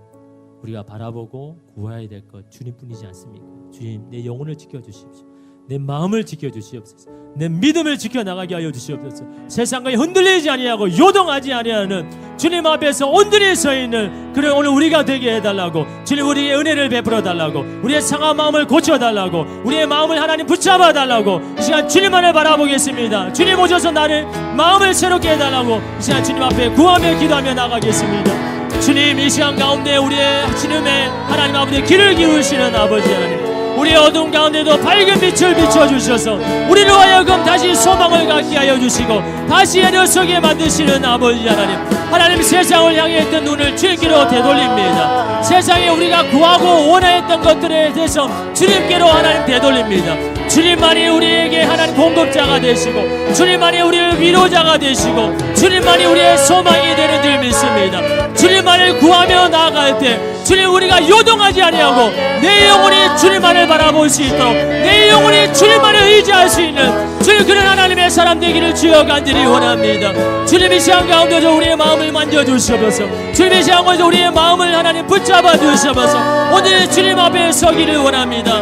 우리가 바라보고 구해야 될 것 주님뿐이지 않습니까? 주님 내 영혼을 지켜주십시오. 내 마음을 지켜주시옵소서. 내 믿음을 지켜나가게 하여 주시옵소서. 세상과 흔들리지 아니하고 요동하지 아니하는 주님 앞에서 온전히 서 있는 그런 오늘 우리가 되게 해달라고 주님 우리의 은혜를 베풀어 달라고 우리의 상한 마음을 고쳐달라고 우리의 마음을 하나님 붙잡아 달라고 이 시간 주님만을 바라보겠습니다. 주님 오셔서 나를 마음을 새롭게 해달라고 이 시간 주님 앞에 구하며 기도하며 나가겠습니다. 주님 이 시간 가운데 우리의 신음에 하나님 아버지의 귀를 기울이시는 아버지 하나님 우리의 어두운 가운데도 밝은 빛을 비춰주셔서 우리로 하여금 다시 소망을 갖게 하여 주시고 다시 에너 속에 만드시는 아버지 하나님, 하나님 세상을 향해 있던 눈을 주님께로 되돌립니다. 세상에 우리가 구하고 원하였던 것들에 대해서 주님께로 하나님 되돌립니다. 주님만이 우리에게 하나님 공급자가 되시고 주님만이 우리의 위로자가 되시고 주님만이 우리의 소망이 되는 줄 믿습니다. 주님만을 구하며 나아갈 때 주님, 우리가 요동하지 아니하고 내 영혼이 주님만을 바라볼 수 있도록 내 영혼이 주님만을 의지할 수 있는 주님, 그런 하나님의 사람 되기를 주여 간절히 원합니다. 주님이 시간 가운데서 우리의 마음을 만져주시옵소서. 주님이 시간 가운데 우리의 마음을 하나님 붙잡아 주시옵소서. 오늘 주님 앞에 서기를 원합니다.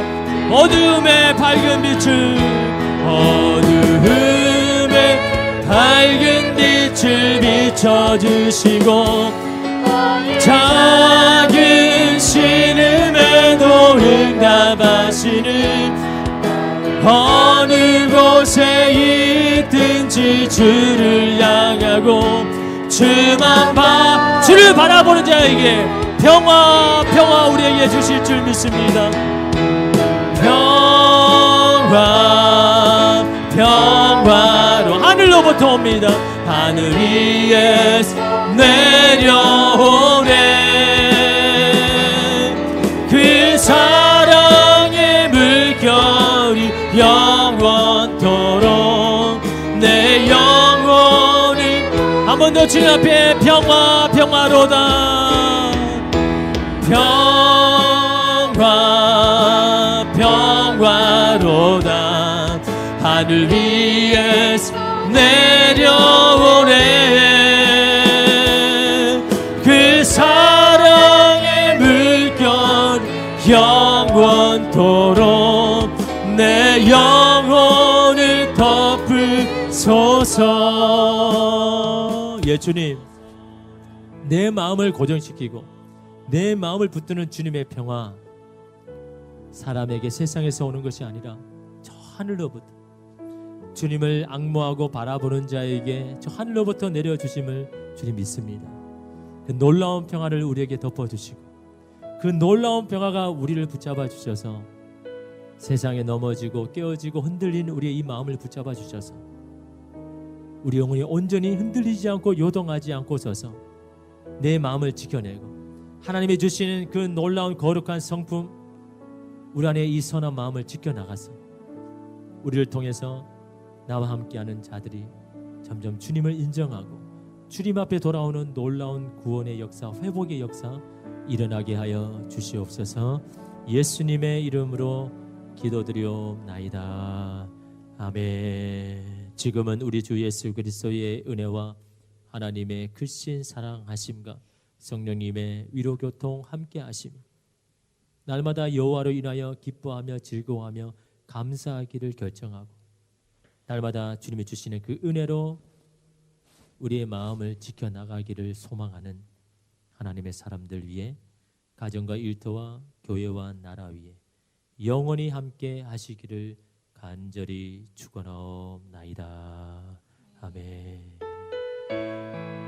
어두움의 밝은 빛을, 어두움의 밝은 빛을 비춰주시고 작은 신음에도 응답하시는 어느 곳에 있든지 주를 향하고 주를 바라보는 자에게 평화 우리에게 주실 줄 믿습니다. 평화로 하늘로부터 옵니다. 하늘 위에서 내려오네. 그 사랑의 물결이 영원토록 내 영혼을 한 번 더 주님 앞에 평화로다. 평화로다. 하늘 위에서 내려오네. 그 사랑의 물결 영원토록 내 영혼을 덮으소서. 예, 주님, 내 마음을 고정시키고 내 마음을 붙드는 주님의 평화, 사람에게 세상에서 오는 것이 아니라 저 하늘로부터 주님을 앙모하고 바라보는 자에게 저 하늘로부터 내려주심을 주님 믿습니다. 그 놀라운 평화를 우리에게 덮어주시고 그 놀라운 평화가 우리를 붙잡아 주셔서 세상에 넘어지고 깨어지고 흔들린 우리의 이 마음을 붙잡아 주셔서 우리 영혼이 온전히 흔들리지 않고 요동하지 않고 서서 내 마음을 지켜내고 하나님이 주시는 그 놀라운 거룩한 성품, 우리 안에 이 선한 마음을 지켜나가서 우리를 통해서 나와 함께하는 자들이 점점 주님을 인정하고 주님 앞에 돌아오는 놀라운 구원의 역사, 회복의 역사 일어나게 하여 주시옵소서. 예수님의 이름으로 기도드리옵나이다. 아멘. 지금은 우리 주 예수 그리스도의 은혜와 하나님의 크신 사랑하심과 성령님의 위로교통 함께하심, 날마다 여호와로 인하여 기뻐하며 즐거워하며 감사하기를 결정하고 날마다 주님이 주시는 그 은혜로 우리의 마음을 지켜나가기를 소망하는 하나님의 사람들 위해, 가정과 일터와 교회와 나라 위에 영원히 함께 하시기를 간절히 축원하옵나이다. 아멘.